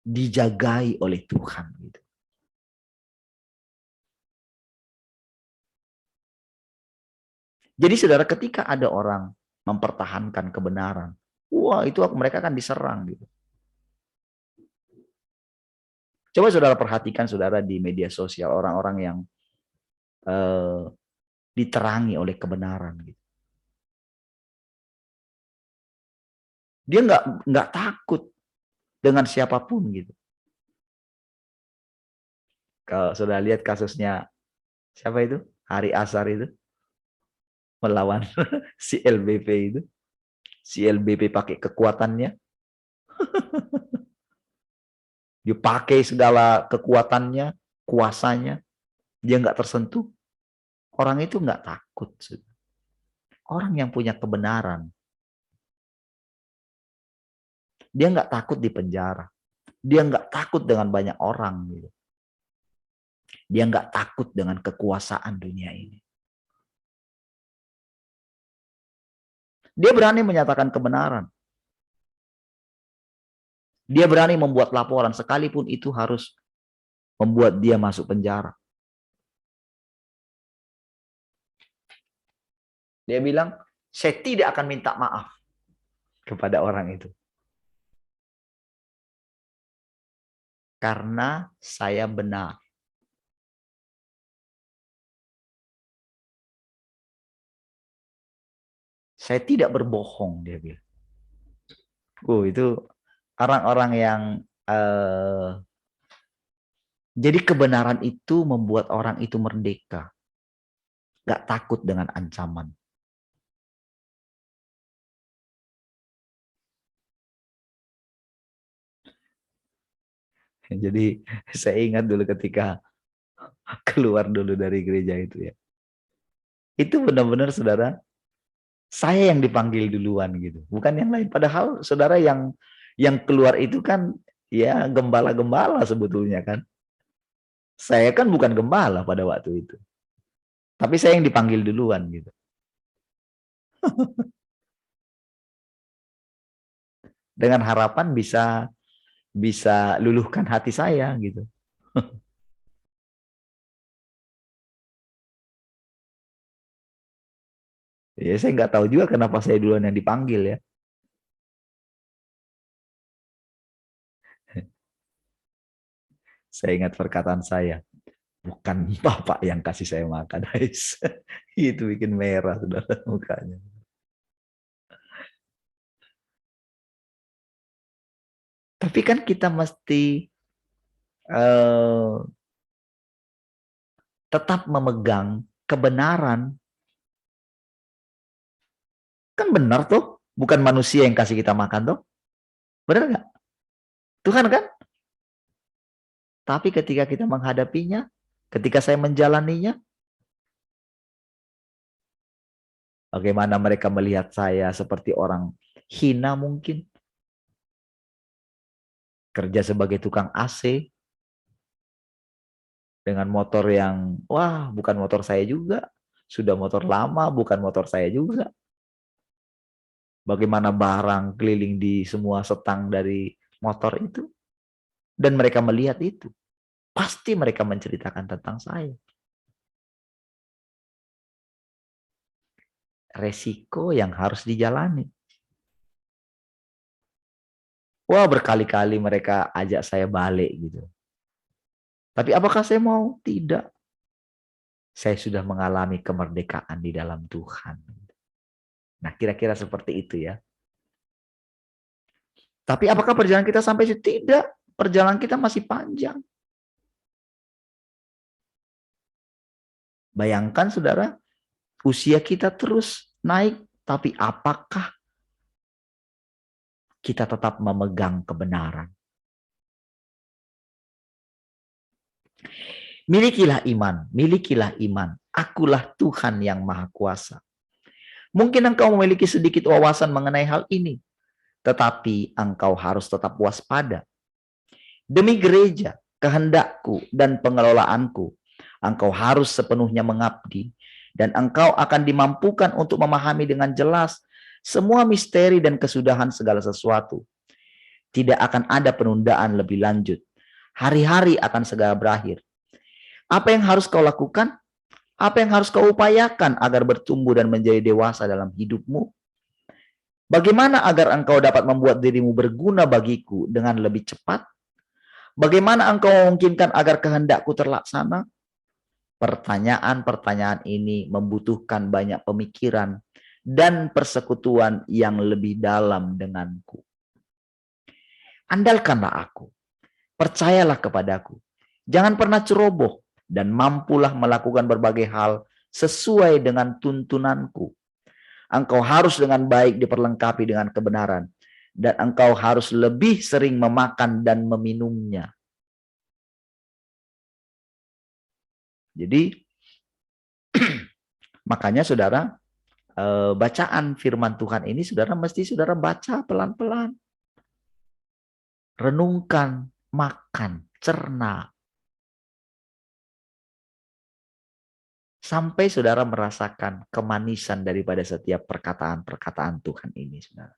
dijagai oleh Tuhan gitu. Jadi saudara, ketika ada orang mempertahankan kebenaran, wah itu mereka akan diserang gitu. Coba saudara perhatikan saudara di media sosial, orang-orang yang diterangi oleh kebenaran gitu. Dia nggak takut dengan siapapun gitu. Kalau saudara lihat kasusnya siapa itu? Hari Ashar itu melawan si LBP itu. Si LBP pakai kekuatannya. Dia pakai segala kekuatannya, kuasanya. Dia nggak tersentuh. Orang itu nggak takut. Orang yang punya kebenaran. Dia nggak takut di penjara. Dia nggak takut dengan banyak orang. Gitu. Dia nggak takut dengan kekuasaan dunia ini. Dia berani menyatakan kebenaran. Dia berani membuat laporan sekalipun itu harus membuat dia masuk penjara. Dia bilang, saya tidak akan minta maaf kepada orang itu. Karena saya benar. Saya tidak berbohong, dia bilang. Itu orang-orang yang jadi kebenaran itu membuat orang itu merdeka. Nggak takut dengan ancaman. Jadi saya ingat dulu ketika keluar dulu dari gereja itu ya. Itu benar-benar saudara, saya yang dipanggil duluan gitu. Bukan yang lain. Padahal saudara yang keluar itu kan ya gembala-gembala sebetulnya kan. Saya kan bukan gembala pada waktu itu. Tapi saya yang dipanggil duluan gitu. Dengan harapan bisa luluhkan hati saya gitu. Ya saya nggak tahu juga kenapa saya duluan yang dipanggil ya. Saya ingat perkataan saya, bukan Bapak yang kasih saya makan, guys. Itu bikin merah saudara mukanya. Tapi kan kita mesti tetap memegang kebenaran. Kan benar tuh, bukan manusia yang kasih kita makan tuh. Benar nggak? Tuhan kan? Tapi ketika kita menghadapinya, ketika saya menjalaninya, bagaimana mereka melihat saya seperti orang hina mungkin. Kerja sebagai tukang AC, dengan motor yang, wah bukan motor saya juga. Sudah motor lama, bukan motor saya juga. Bagaimana barang keliling di semua setang dari motor itu. Dan mereka melihat itu. Pasti mereka menceritakan tentang saya. Resiko yang harus dijalani. Wah berkali-kali mereka ajak saya balik gitu. Tapi apakah saya mau? Tidak. Saya sudah mengalami kemerdekaan di dalam Tuhan. Nah kira-kira seperti itu ya. Tapi apakah perjalanan kita sampai situ? Tidak. Perjalanan kita masih panjang. Bayangkan saudara, usia kita terus naik. Tapi apakah kita tetap memegang kebenaran? Milikilah iman. Akulah Tuhan yang Maha Kuasa. Mungkin engkau memiliki sedikit wawasan mengenai hal ini. Tetapi engkau harus tetap waspada. Demi gereja, kehendakku, dan pengelolaanku, engkau harus sepenuhnya mengabdi. Dan engkau akan dimampukan untuk memahami dengan jelas semua misteri dan kesudahan segala sesuatu. Tidak akan ada penundaan lebih lanjut. Hari-hari akan segera berakhir. Apa yang harus kau lakukan? Apa yang harus kau upayakan agar bertumbuh dan menjadi dewasa dalam hidupmu? Bagaimana agar engkau dapat membuat dirimu berguna bagiku dengan lebih cepat? Bagaimana engkau memungkinkan agar kehendakku terlaksana? Pertanyaan-pertanyaan ini membutuhkan banyak pemikiran dan persekutuan yang lebih dalam denganku. Andalkanlah aku, percayalah kepadaku, jangan pernah ceroboh, dan mampulah melakukan berbagai hal sesuai dengan tuntunanku. Engkau harus dengan baik diperlengkapi dengan kebenaran, dan engkau harus lebih sering memakan dan meminumnya. Jadi, makanya saudara, bacaan firman Tuhan ini saudara mesti saudara baca pelan-pelan. Renungkan, makan, cerna. Sampai saudara merasakan kemanisan daripada setiap perkataan-perkataan Tuhan ini, saudara.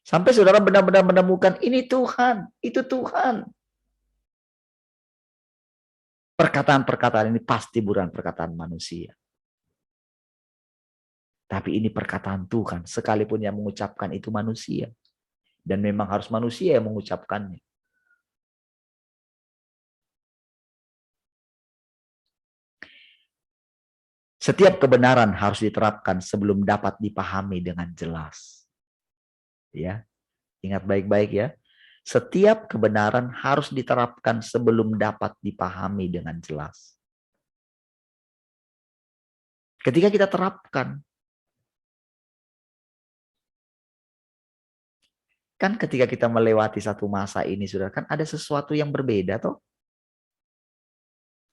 Sampai saudara benar-benar menemukan ini Tuhan, itu Tuhan. Perkataan-perkataan ini pasti bukan perkataan manusia. Tapi ini perkataan Tuhan, sekalipun yang mengucapkan itu manusia. Dan memang harus manusia yang mengucapkannya. Setiap kebenaran harus diterapkan sebelum dapat dipahami dengan jelas. Ya, ingat baik-baik ya. Setiap kebenaran harus diterapkan sebelum dapat dipahami dengan jelas. Ketika kita terapkan, kan ketika kita melewati satu masa ini, sudah kan ada sesuatu yang berbeda toh?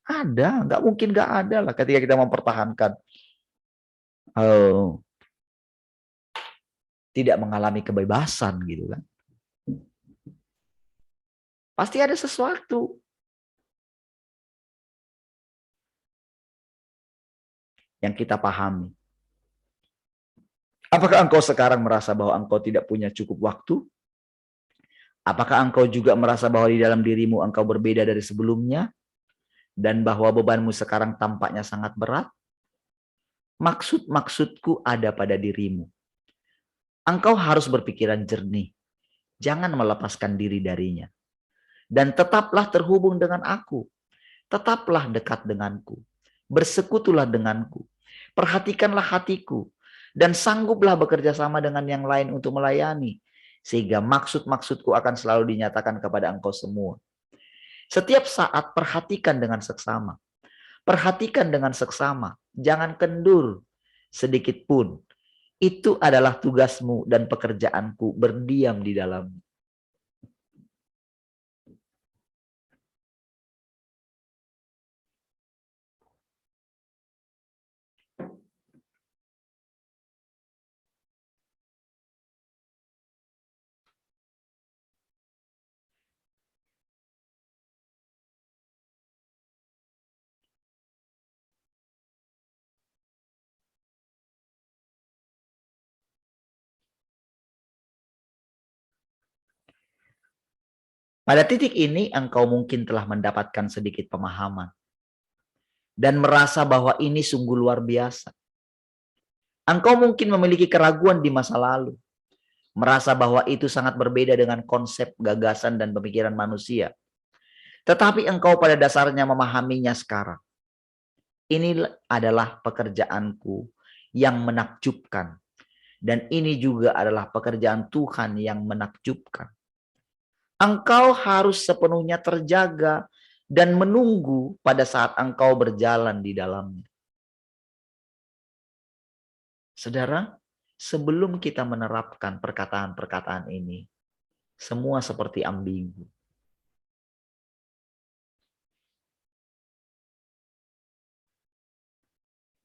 Ada, nggak mungkin nggak ada lah ketika kita mempertahankan. Tidak mengalami kebebasan gitu kan. Pasti ada sesuatu. Yang kita pahami. Apakah engkau sekarang merasa bahwa engkau tidak punya cukup waktu? Apakah engkau juga merasa bahwa di dalam dirimu engkau berbeda dari sebelumnya? Dan bahwa bebanmu sekarang tampaknya sangat berat? Maksudku ada pada dirimu. Engkau harus berpikiran jernih. Jangan melepaskan diri darinya. Dan tetaplah terhubung dengan aku. Tetaplah dekat denganku. Bersekutulah denganku. Perhatikanlah hatiku. Dan sangguplah bekerja sama dengan yang lain untuk melayani. Sehingga maksud-maksudku akan selalu dinyatakan kepada engkau semua. Setiap saat perhatikan dengan seksama. Perhatikan dengan seksama. Jangan kendur sedikit pun. Itu adalah tugasmu dan pekerjaanku berdiam di dalammu. Pada titik ini engkau mungkin telah mendapatkan sedikit pemahaman. Dan merasa bahwa ini sungguh luar biasa. Engkau mungkin memiliki keraguan di masa lalu. Merasa bahwa itu sangat berbeda dengan konsep, gagasan, dan pemikiran manusia. Tetapi engkau pada dasarnya memahaminya sekarang. Ini adalah pekerjaanku yang menakjubkan. Dan ini juga adalah pekerjaan Tuhan yang menakjubkan. Engkau harus sepenuhnya terjaga dan menunggu pada saat engkau berjalan di dalamnya. Saudara, sebelum kita menerapkan perkataan-perkataan ini, semua seperti ambigu.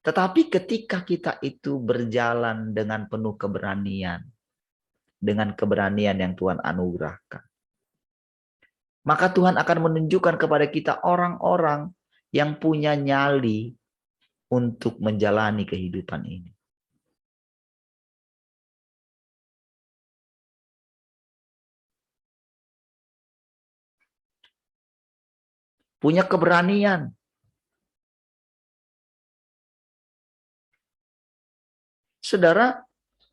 Tetapi ketika kita itu berjalan dengan penuh keberanian, dengan keberanian yang Tuhan anugerahkan, maka Tuhan akan menunjukkan kepada kita orang-orang yang punya nyali untuk menjalani kehidupan ini. Punya keberanian. Saudara,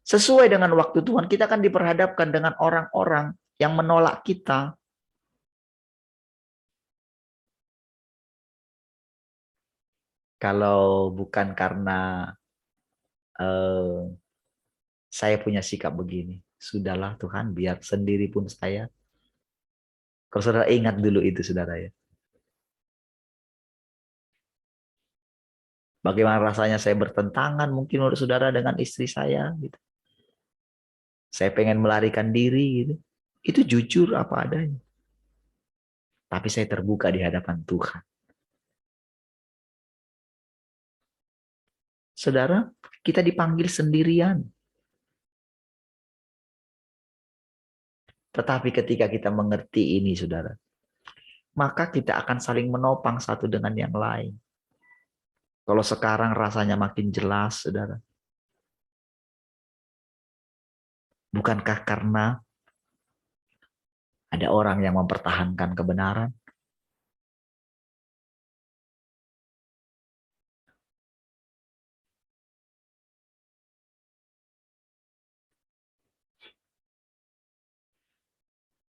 sesuai dengan waktu Tuhan, kita akan diperhadapkan dengan orang-orang yang menolak kita. Kalau bukan karena saya punya sikap begini, sudahlah Tuhan, biar sendiri pun saya. Kalau saudara ingat dulu itu, saudara ya. Bagaimana rasanya saya bertentangan mungkin menurut saudara dengan istri saya. Gitu. Saya pengen melarikan diri. Gitu. Itu jujur apa adanya. Tapi saya terbuka di hadapan Tuhan. Saudara, kita dipanggil sendirian. Tetapi ketika kita mengerti ini, saudara, maka kita akan saling menopang satu dengan yang lain. Kalau sekarang rasanya makin jelas, saudara. Bukankah karena ada orang yang mempertahankan kebenaran?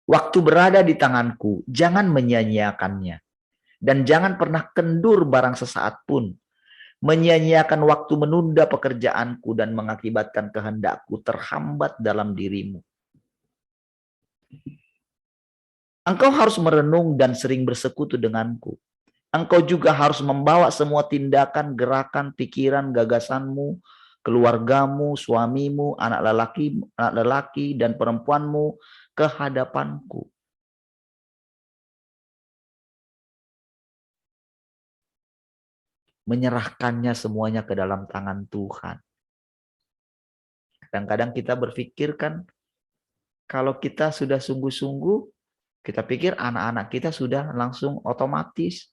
Waktu berada di tanganku, jangan menyia-nyiakannya. Dan jangan pernah kendur barang sesaat pun. Menyia-nyiakan waktu menunda pekerjaanku dan mengakibatkan kehendakku terhambat dalam dirimu. Engkau harus merenung dan sering bersekutu denganku. Engkau juga harus membawa semua tindakan, gerakan, pikiran, gagasanmu, keluargamu, suamimu, anak lelaki dan perempuanmu ke hadapanku. Menyerahkannya semuanya ke dalam tangan Tuhan. Kadang-kadang kita berpikir kan, kalau kita sudah sungguh-sungguh, kita pikir anak-anak kita sudah langsung otomatis.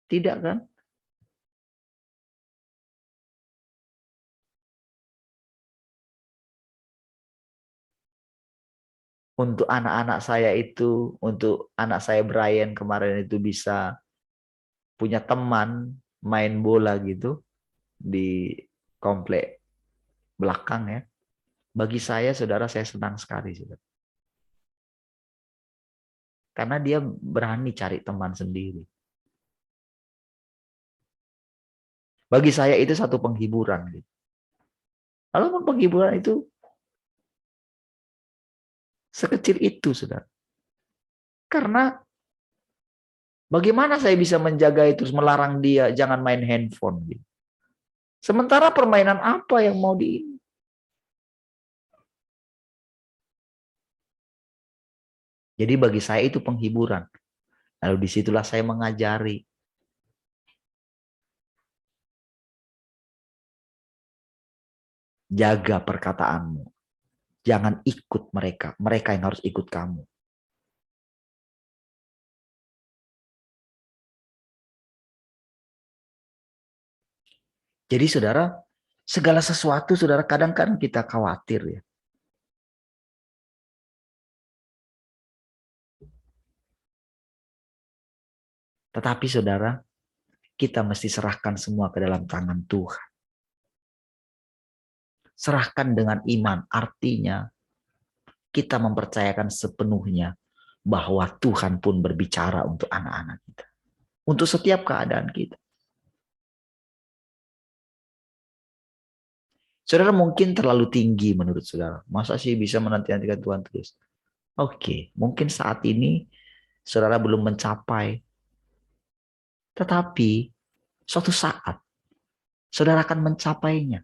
Tidak kan? Untuk anak-anak saya itu, untuk anak saya Brian kemarin itu bisa punya teman main bola gitu di komplek belakang ya. Bagi saya, saudara, saya senang sekali, saudara. Karena dia berani cari teman sendiri. Bagi saya itu satu penghiburan. Gitu. Walaupun penghiburan itu sekecil itu, saudara. Karena bagaimana saya bisa menjaga itu, melarang dia jangan main handphone. Gitu. Sementara permainan apa yang mau Jadi bagi saya itu penghiburan. Lalu disitulah saya mengajari. Jaga perkataanmu. Jangan ikut mereka. Mereka yang harus ikut kamu. Jadi saudara, segala sesuatu saudara kadang-kadang kita khawatir ya. Tetapi saudara, kita mesti serahkan semua ke dalam tangan Tuhan. Serahkan dengan iman, artinya kita mempercayakan sepenuhnya bahwa Tuhan pun berbicara untuk anak-anak kita. Untuk setiap keadaan kita. Saudara mungkin terlalu tinggi menurut saudara. Masa sih bisa menanti-nantikan Tuhan terus? Oke, mungkin saat ini saudara belum mencapai. Tetapi suatu saat saudara akan mencapainya.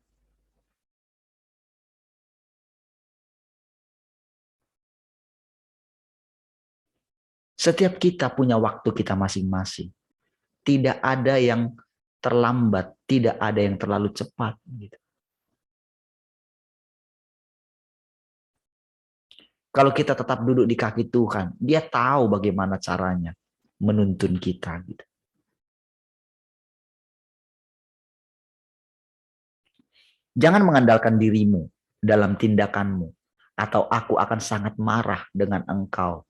Setiap kita punya waktu kita masing-masing. Tidak ada yang terlambat, tidak ada yang terlalu cepat. Gitu. Kalau kita tetap duduk di kaki Tuhan, dia tahu bagaimana caranya menuntun kita. Gitu. Jangan mengandalkan dirimu dalam tindakanmu, atau aku akan sangat marah dengan engkau,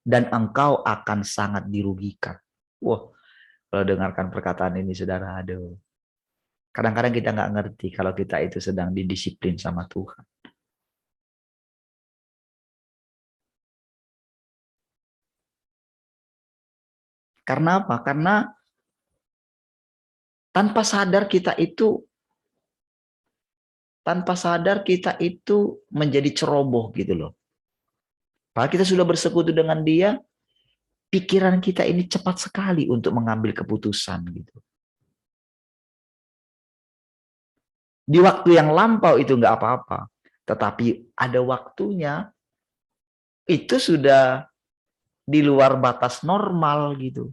dan engkau akan sangat dirugikan. Wah, kalau dengarkan perkataan ini, saudara, aduh. Kadang-kadang kita nggak ngerti kalau kita itu sedang didisiplin sama Tuhan. Karena apa? Karena tanpa sadar kita itu menjadi ceroboh gitu loh. Kalau kita sudah bersekutu dengan dia, pikiran kita ini cepat sekali untuk mengambil keputusan gitu. Di waktu yang lampau itu nggak apa-apa, tetapi ada waktunya itu sudah di luar batas normal gitu.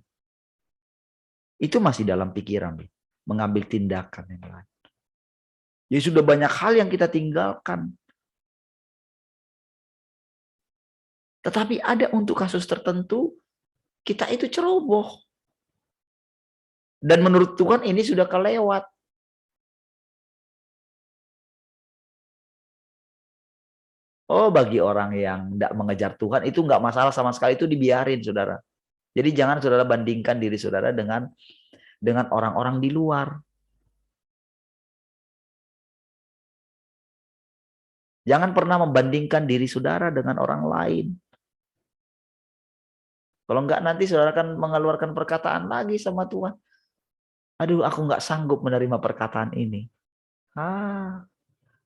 Itu masih dalam pikiran, mengambil tindakan yang lain. Jadi sudah banyak hal yang kita tinggalkan. Tetapi ada untuk kasus tertentu, kita itu ceroboh. Dan menurut Tuhan ini sudah kelewat. Oh, bagi orang yang tidak mengejar Tuhan, itu nggak masalah sama sekali, itu dibiarin, saudara. Jadi jangan saudara bandingkan diri saudara dengan orang-orang di luar. Jangan pernah membandingkan diri saudara dengan orang lain. Kalau enggak nanti saudara akan mengeluarkan perkataan lagi sama Tuhan. Aduh, aku nggak sanggup menerima perkataan ini.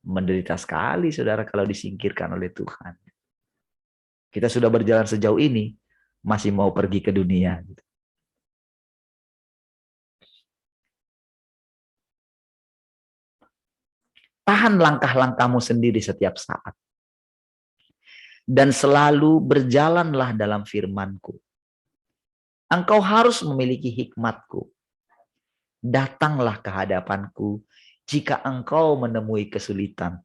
Menderita sekali saudara kalau disingkirkan oleh Tuhan. Kita sudah berjalan sejauh ini, masih mau pergi ke dunia. Tahan langkah-langkahmu sendiri setiap saat. Dan selalu berjalanlah dalam firman-Ku. Engkau harus memiliki hikmat-Ku. Datanglah ke hadapan-Ku jika engkau menemui kesulitan.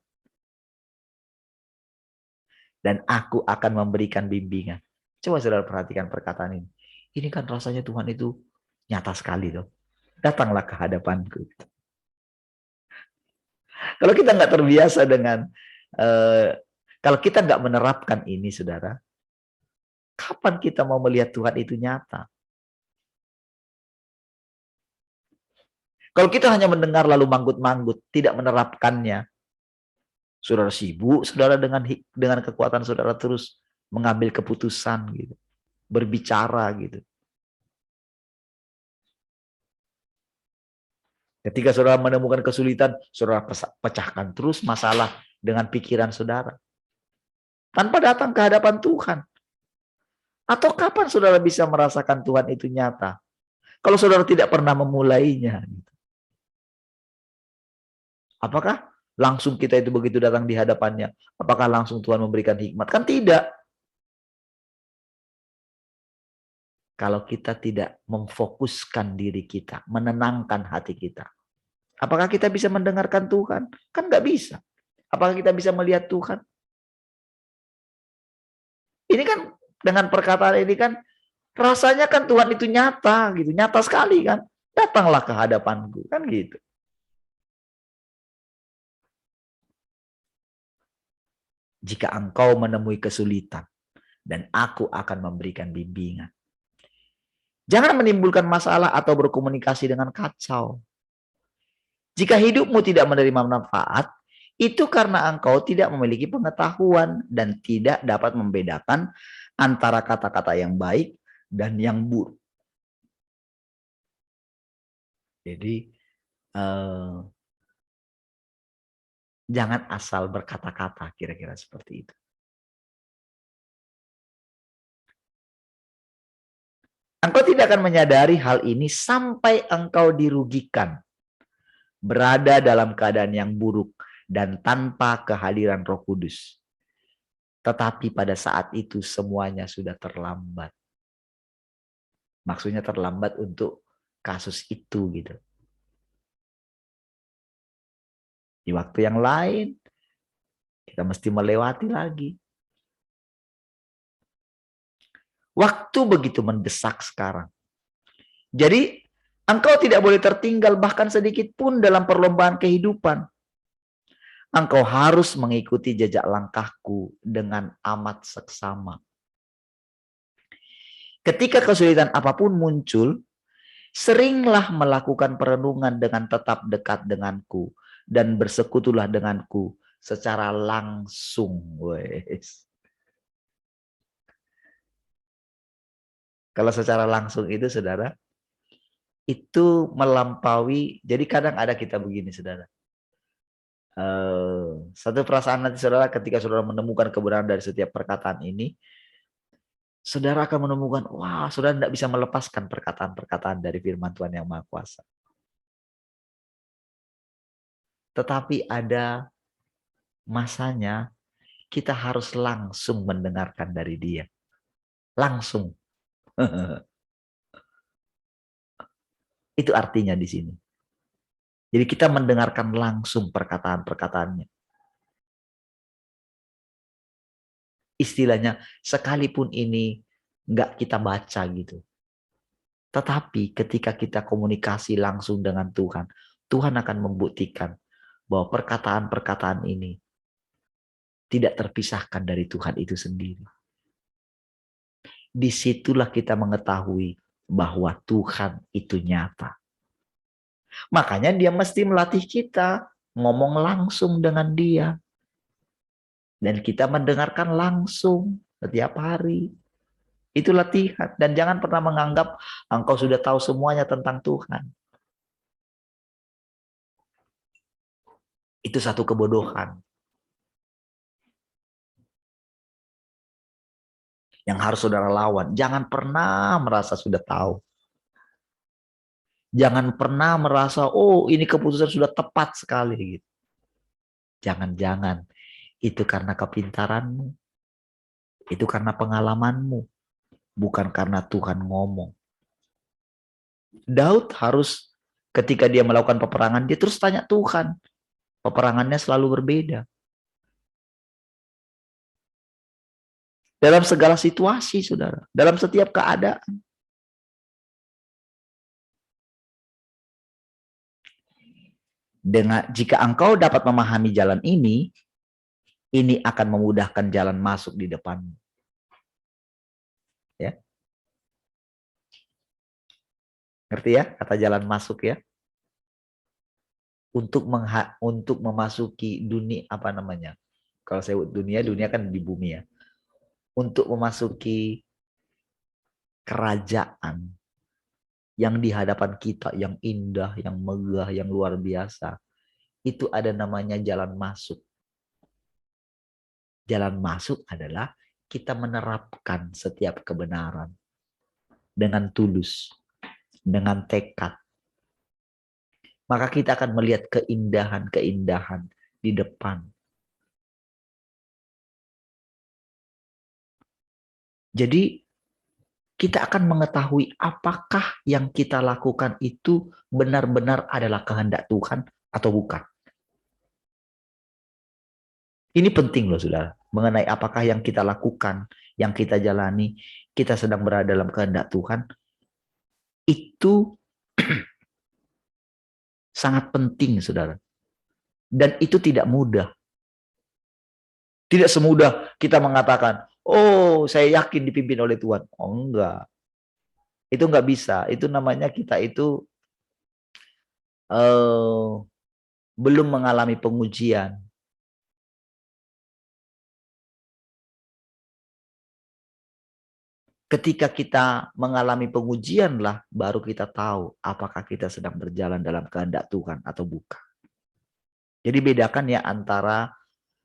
Dan aku akan memberikan bimbingan. Coba saudara perhatikan perkataan ini. Ini kan rasanya Tuhan itu nyata sekali loh. Datanglah ke hadapan-Ku. Kalau kita nggak terbiasa dengan, kalau kita nggak menerapkan ini, saudara, kapan kita mau melihat Tuhan itu nyata? Kalau kita hanya mendengar lalu manggut-manggut, tidak menerapkannya, saudara sibuk, saudara dengan kekuatan saudara terus mengambil keputusan, gitu, berbicara, gitu. Ketika saudara menemukan kesulitan, saudara pecahkan terus masalah dengan pikiran saudara. Tanpa datang ke hadapan Tuhan. Atau kapan saudara bisa merasakan Tuhan itu nyata? Kalau saudara tidak pernah memulainya. Apakah langsung kita itu begitu datang di hadapannya? Apakah langsung Tuhan memberikan hikmat? Kan tidak. Kalau kita tidak memfokuskan diri kita, menenangkan hati kita. Apakah kita bisa mendengarkan Tuhan? Kan nggak bisa. Apakah kita bisa melihat Tuhan? Ini kan dengan perkataan ini kan rasanya kan Tuhan itu nyata gitu, nyata sekali kan. Datanglah ke hadapanku kan gitu. Jika engkau menemui kesulitan dan aku akan memberikan bimbingan. Jangan menimbulkan masalah atau berkomunikasi dengan kacau. Jika hidupmu tidak menerima manfaat, itu karena engkau tidak memiliki pengetahuan dan tidak dapat membedakan antara kata-kata yang baik dan yang buruk. Jadi jangan asal berkata-kata, kira-kira seperti itu. Engkau tidak akan menyadari hal ini sampai engkau dirugikan, berada dalam keadaan yang buruk dan tanpa kehadiran Roh Kudus. Tetapi pada saat itu semuanya sudah terlambat. Maksudnya terlambat untuk kasus itu gitu. Di waktu yang lain kita mesti melewati lagi. Waktu begitu mendesak sekarang. Jadi engkau tidak boleh tertinggal bahkan sedikit pun dalam perlombaan kehidupan. Engkau harus mengikuti jejak langkahku dengan amat seksama. Ketika kesulitan apapun muncul, seringlah melakukan perenungan dengan tetap dekat denganku dan bersekutulah denganku secara langsung. Wes. Kalau secara langsung itu, saudara, itu melampaui. Jadi kadang ada kita begini, saudara. Satu perasaan nanti, saudara, ketika saudara menemukan kebenaran dari setiap perkataan ini, saudara akan menemukan, wah, saudara tidak bisa melepaskan perkataan-perkataan dari firman Tuhan yang Maha Kuasa. Tetapi ada masanya kita harus langsung mendengarkan dari Dia. Langsung. Itu artinya di sini. Jadi kita mendengarkan langsung perkataan-perkataannya. Istilahnya, sekalipun ini nggak kita baca gitu. Tetapi ketika kita komunikasi langsung dengan Tuhan, Tuhan akan membuktikan bahwa perkataan-perkataan ini tidak terpisahkan dari Tuhan itu sendiri. Disitulah kita mengetahui bahwa Tuhan itu nyata. Makanya Dia mesti melatih kita ngomong langsung dengan Dia. Dan kita mendengarkan langsung setiap hari. Itu latihan. Dan jangan pernah menganggap engkau sudah tahu semuanya tentang Tuhan. Itu satu kebodohan. Yang harus saudara lawan. Jangan pernah merasa sudah tahu. Jangan pernah merasa, oh ini keputusan sudah tepat sekali. Gitu. Jangan-jangan itu karena kepintaranmu, itu karena pengalamanmu, bukan karena Tuhan ngomong. Daud harus ketika dia melakukan peperangan, dia terus tanya Tuhan. Peperangannya selalu berbeda. Dalam segala situasi, saudara. Dalam setiap keadaan. Jika engkau dapat memahami jalan ini akan memudahkan jalan masuk di depanmu. Ya. Ngerti ya kata jalan masuk ya? Untuk memasuki dunia, apa namanya? Kalau saya dunia kan di bumi ya. Untuk memasuki kerajaan yang di hadapan kita, yang indah, yang megah, yang luar biasa. Itu ada namanya jalan masuk. Jalan masuk adalah kita menerapkan setiap kebenaran dengan tulus, dengan tekad. Maka kita akan melihat keindahan-keindahan di depan. Jadi kita akan mengetahui apakah yang kita lakukan itu benar-benar adalah kehendak Tuhan atau bukan. Ini penting loh saudara, mengenai apakah yang kita lakukan, yang kita jalani, kita sedang berada dalam kehendak Tuhan. Itu sangat penting saudara. Dan itu tidak mudah. Tidak semudah kita mengatakan, oh saya yakin dipimpin oleh Tuhan. Oh enggak. Itu enggak bisa. Itu namanya kita itu belum mengalami pengujian. Ketika kita mengalami pengujian lah, baru kita tahu apakah kita sedang berjalan dalam kehendak Tuhan atau bukan. Jadi bedakan ya antara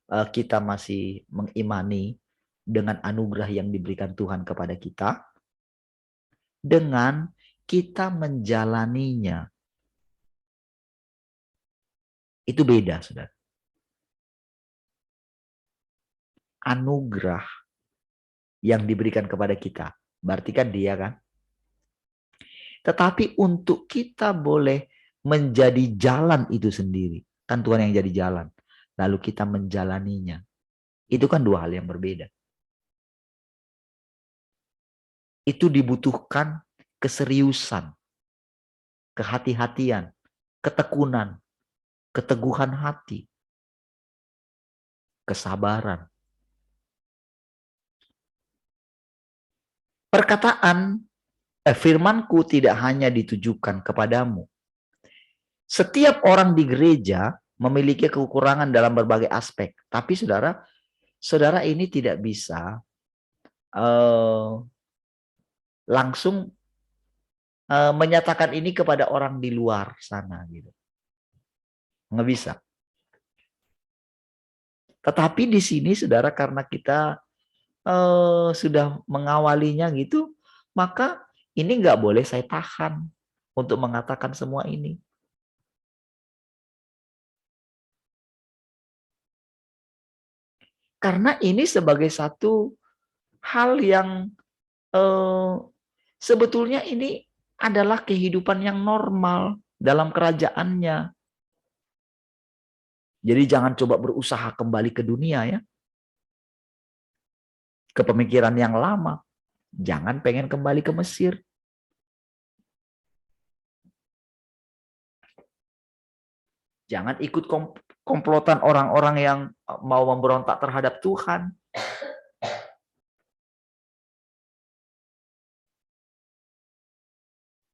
kita masih mengimani dengan anugerah yang diberikan Tuhan kepada kita, dengan kita menjalaninya. Itu beda, saudara. Anugerah yang diberikan kepada kita, berarti kan dia kan. Tetapi untuk kita boleh menjadi jalan itu sendiri, kan Tuhan yang jadi jalan. Lalu kita menjalaninya. Itu kan dua hal yang berbeda. Itu dibutuhkan keseriusan, kehati-hatian, ketekunan, keteguhan hati, kesabaran. Perkataan firmanku tidak hanya ditujukan kepadamu. Setiap orang di gereja memiliki kekurangan dalam berbagai aspek. Tapi saudara ini tidak bisa langsung menyatakan ini kepada orang di luar sana gitu. Nggak bisa. Tetapi di sini saudara karena kita sudah mengawalinya gitu, maka ini nggak boleh saya tahan untuk mengatakan semua ini. Karena ini sebagai satu hal yang sebetulnya ini adalah kehidupan yang normal dalam kerajaannya. Jadi jangan coba berusaha kembali ke dunia ya. Ke pemikiran yang lama. Jangan pengen kembali ke Mesir. Jangan ikut komplotan orang-orang yang mau memberontak terhadap Tuhan.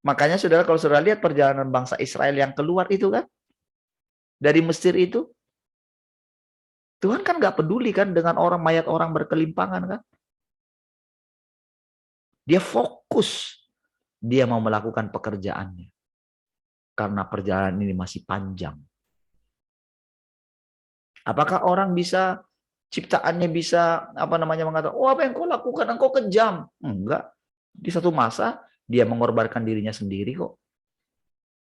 Makanya saudara kalau saudara lihat perjalanan bangsa Israel yang keluar itu kan. Dari Mesir itu. Tuhan kan gak peduli kan dengan orang mayat orang berkelimpangan kan. Dia fokus. Dia mau melakukan pekerjaannya. Karena perjalanan ini masih panjang. Apakah orang bisa, ciptaannya bisa, mengatakan, oh apa yang kau lakukan, engkau kejam. Enggak. Di satu masa, dia mengorbankan dirinya sendiri kok.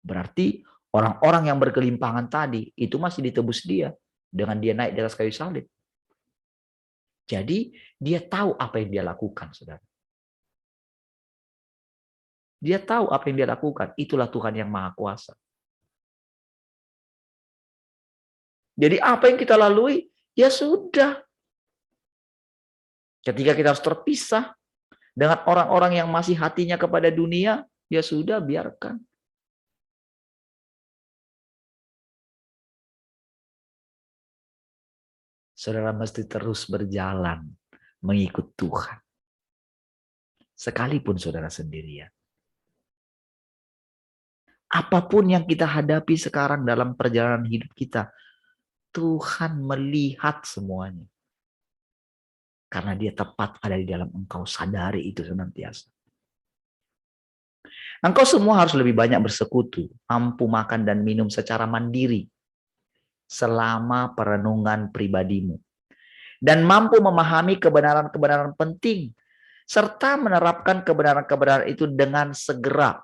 Berarti orang-orang yang berkelimpangan tadi, itu masih ditebus dia. dengan dia naik di atas kayu salib. Jadi dia tahu apa yang dia lakukan, saudara. Dia tahu apa yang dia lakukan. Itulah Tuhan yang Maha Kuasa. Jadi apa yang kita lalui, ya sudah. Ketika kita harus terpisah dengan orang-orang yang masih hatinya kepada dunia, ya sudah, biarkan. Saudara mesti terus berjalan mengikut Tuhan. Sekalipun saudara sendirian. Apapun yang kita hadapi sekarang dalam perjalanan hidup kita, Tuhan melihat semuanya. Karena dia tepat ada di dalam engkau, sadari itu senantiasa. Engkau semua harus lebih banyak bersekutu, mampu makan dan minum secara mandiri selama perenungan pribadimu. Dan mampu memahami kebenaran-kebenaran penting, serta menerapkan kebenaran-kebenaran itu dengan segera,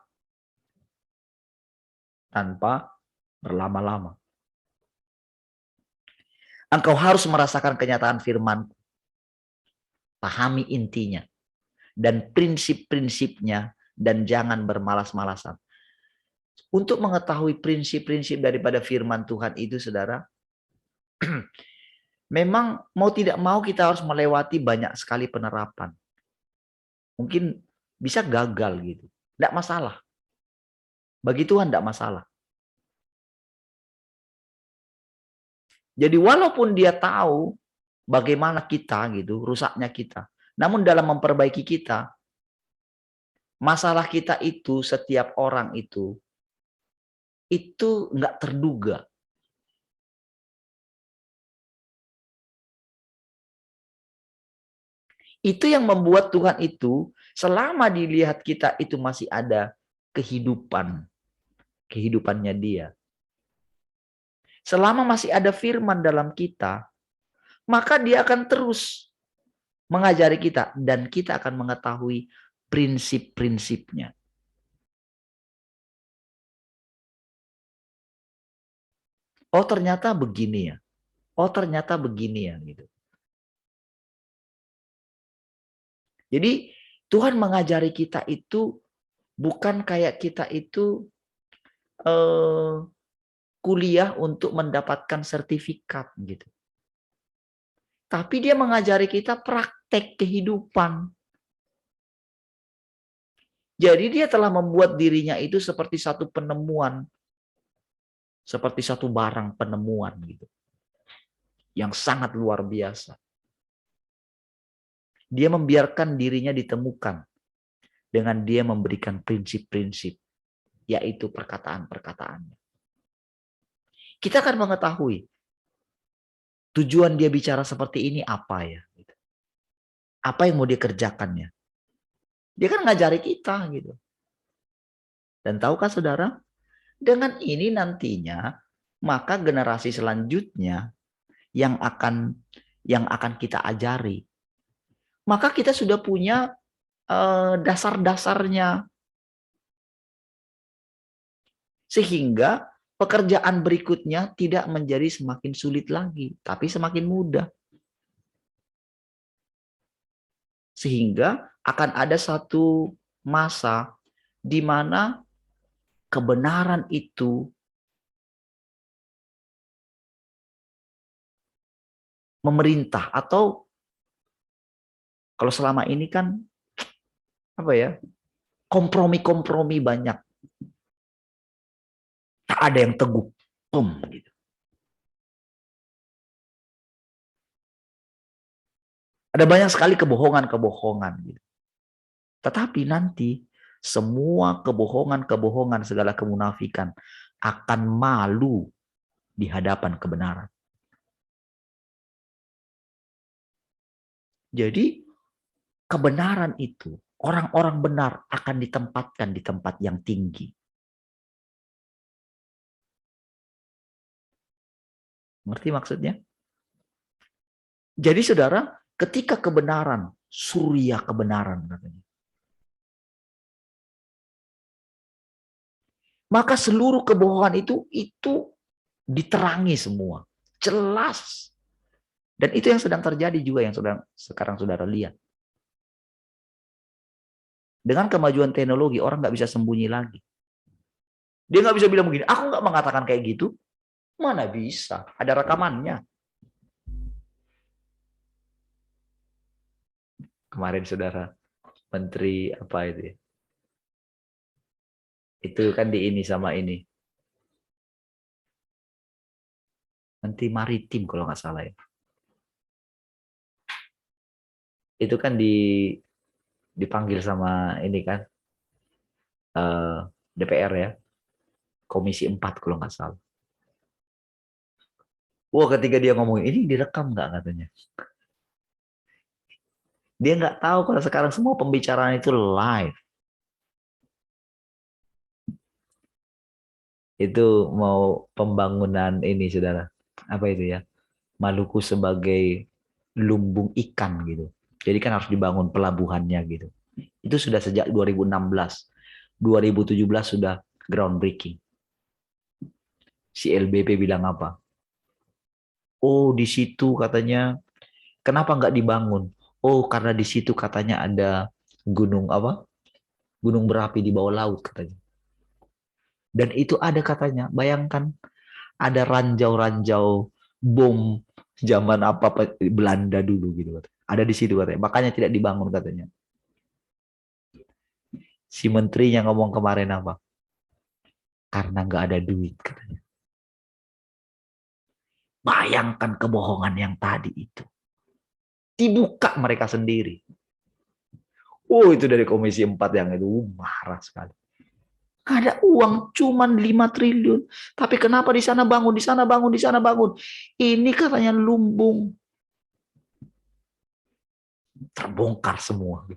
tanpa berlama-lama. Engkau harus merasakan kenyataan firman, pahami intinya, dan prinsip-prinsipnya, dan jangan bermalas-malasan. Untuk mengetahui prinsip-prinsip daripada firman Tuhan itu, saudara, memang mau tidak mau kita harus melewati banyak sekali penerapan. Mungkin bisa gagal gitu. Tidak masalah. Bagi Tuhan tidak masalah. Jadi walaupun dia tahu bagaimana kita gitu, rusaknya kita. Namun dalam memperbaiki kita, masalah kita itu setiap orang itu nggak terduga. Itu yang membuat Tuhan itu selama dilihat kita itu masih ada kehidupannya dia. Selama masih ada firman dalam kita, maka dia akan terus mengajari kita dan kita akan mengetahui prinsip-prinsipnya. Oh ternyata begini ya. Oh ternyata begini ya gitu. Jadi Tuhan mengajari kita itu bukan kayak kita itu kuliah untuk mendapatkan sertifikat gitu. Tapi dia mengajari kita praktek kehidupan. Jadi dia telah membuat dirinya itu seperti satu penemuan. Seperti satu barang penemuan gitu. Yang sangat luar biasa. Dia membiarkan dirinya ditemukan. Dengan dia memberikan prinsip-prinsip. Yaitu perkataan-perkataannya. Kita akan mengetahui. Tujuan dia bicara seperti ini apa ya? Apa yang mau dia kerjakannya? Dia kan ngajari kita gitu. Dan tahukah saudara? Dengan ini nantinya maka generasi selanjutnya yang akan kita ajari. Maka kita sudah punya dasar-dasarnya. Sehingga pekerjaan berikutnya tidak menjadi semakin sulit lagi, tapi semakin mudah. Sehingga akan ada satu masa di mana kebenaran itu memerintah, atau kalau selama ini kan apa ya, kompromi-kompromi banyak. Tak ada yang teguh, gitu. Ada banyak sekali kebohongan-kebohongan gitu. Tetapi nanti semua kebohongan-kebohongan, segala kemunafikan akan malu di hadapan kebenaran. Jadi kebenaran itu, orang-orang benar akan ditempatkan di tempat yang tinggi. Ngerti maksudnya? Jadi saudara, ketika kebenaran, surya kebenaran katanya, maka seluruh kebohongan itu diterangi semua. Jelas. Dan itu yang sedang terjadi juga yang sekarang saudara lihat. Dengan kemajuan teknologi, orang nggak bisa sembunyi lagi. Dia nggak bisa bilang begini, aku nggak mengatakan kayak gitu. Mana bisa? Ada rekamannya. Kemarin saudara menteri apa itu ya? Itu kan di ini sama ini. Menteri Maritim kalau nggak salah ya. Itu kan dipanggil sama ini kan DPR ya. Komisi 4 kalau nggak salah. Wah, ketika dia ngomong ini direkam nggak katanya. Dia nggak tahu kalau sekarang semua pembicaraan itu live. Itu mau pembangunan ini saudara. Apa itu ya? Maluku sebagai lumbung ikan gitu. Jadi kan harus dibangun pelabuhannya gitu. Itu sudah sejak 2016. 2017 sudah groundbreaking. Si LBP bilang apa? Oh, di situ katanya kenapa nggak dibangun? Oh, karena di situ katanya ada gunung apa? Gunung berapi di bawah laut katanya. Dan itu ada katanya, bayangkan ada ranjau-ranjau bom zaman apa Belanda dulu gitu. Ada di situ katanya. Makanya tidak dibangun katanya. Si menteri yang ngomong kemarin apa? Karena nggak ada duit katanya. Bayangkan kebohongan yang tadi itu. Dibuka mereka sendiri. Oh, itu dari Komisi 4 yang itu marah sekali. Ada uang cuman 5 triliun. Tapi kenapa di sana bangun, di sana bangun, di sana bangun. Ini katanya lumbung. Terbongkar semua.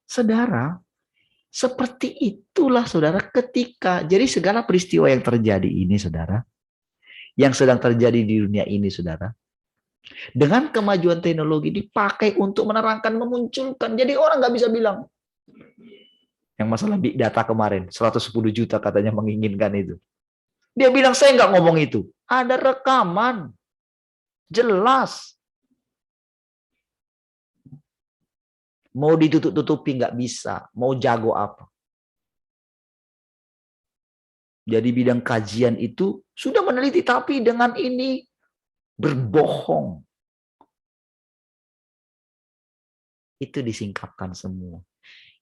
Saudara, seperti itulah saudara ketika. Jadi segala peristiwa yang terjadi ini saudara. Yang sedang terjadi di dunia ini saudara. Dengan kemajuan teknologi dipakai untuk menerangkan, memunculkan. Jadi orang nggak bisa bilang. Yang masalah big data kemarin, 110 juta katanya menginginkan itu. Dia bilang, saya nggak ngomong itu. Ada rekaman. Jelas. Mau ditutup-tutupi nggak bisa. Mau jago apa. Jadi bidang kajian itu sudah meneliti, tapi dengan ini berbohong. Itu disingkapkan semua.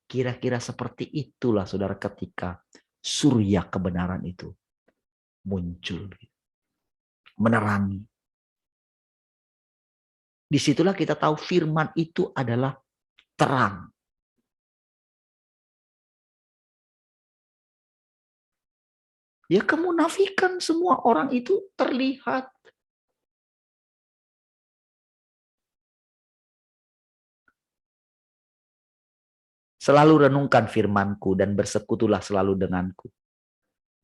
Kira-kira seperti itulah saudara ketika surya kebenaran itu muncul. Menerangi. Disitulah kita tahu firman itu adalah terang. Ya kemunafikan semua orang itu terlihat. Selalu renungkan firmanku dan bersekutulah selalu denganku.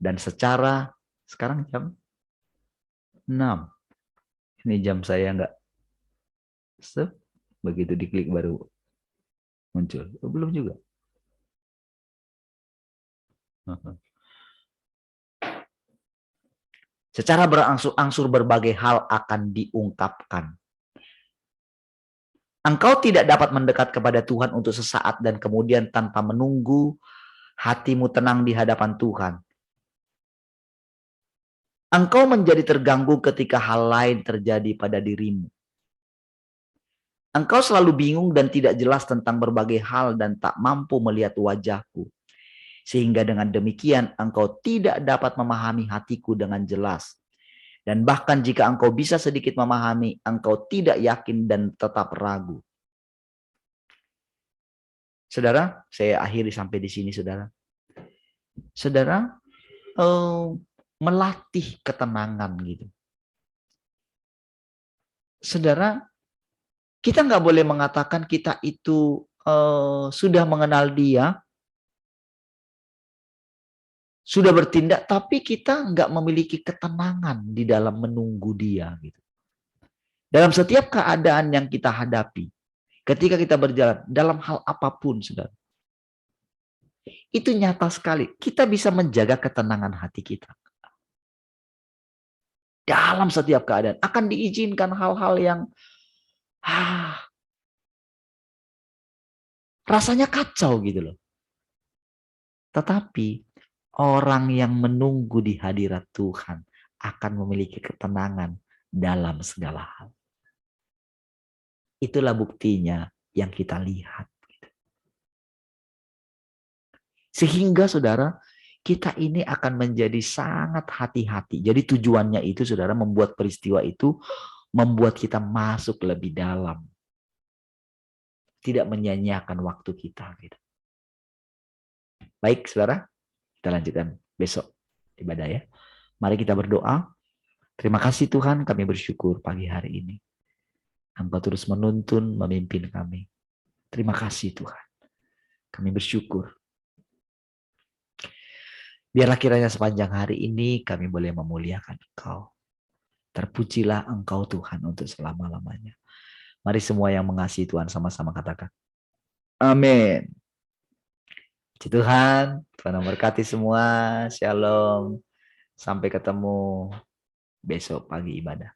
Dan secara, sekarang jam 6. Ini jam saya enggak. Begitu diklik baru muncul. Oh, belum juga. Secara berangsur-angsur berbagai hal akan diungkapkan. Engkau tidak dapat mendekat kepada Tuhan untuk sesaat dan kemudian tanpa menunggu hatimu tenang di hadapan Tuhan. Engkau menjadi terganggu ketika hal lain terjadi pada dirimu. Engkau selalu bingung dan tidak jelas tentang berbagai hal dan tak mampu melihat wajahku. Sehingga dengan demikian engkau tidak dapat memahami hatiku dengan jelas. Dan bahkan jika engkau bisa sedikit memahami, engkau tidak yakin dan tetap ragu. Saudara, saya akhiri sampai di sini, saudara. Saudara, melatih ketenangan gitu. Saudara, kita nggak boleh mengatakan kita itu sudah mengenal dia, sudah bertindak, tapi kita nggak memiliki ketenangan di dalam menunggu dia gitu. Dalam setiap keadaan yang kita hadapi, Ketika kita berjalan dalam hal apapun, saudara, itu nyata sekali. Kita bisa menjaga ketenangan hati kita. Dalam setiap keadaan akan diizinkan hal-hal yang rasanya kacau gitu loh. Tetapi orang yang menunggu di hadirat Tuhan akan memiliki ketenangan dalam segala hal. Itulah buktinya yang kita lihat. Sehingga saudara, kita ini akan menjadi sangat hati-hati. Jadi tujuannya itu saudara membuat peristiwa itu membuat kita masuk lebih dalam. Tidak menyanyiakan waktu kita. Gitu. Baik saudara, kita lanjutkan besok ibadah ya. Mari kita berdoa. Terima kasih Tuhan, kami bersyukur pagi hari ini. Engkau terus menuntun, memimpin kami. Terima kasih Tuhan. Kami bersyukur. Biarlah kiranya sepanjang hari ini kami boleh memuliakan Engkau. Terpujilah Engkau Tuhan untuk selama-lamanya. Mari semua yang mengasihi Tuhan sama-sama katakan. Amin. Puji Tuhan, Tuhan memberkati semua. Shalom. Sampai ketemu besok pagi ibadah.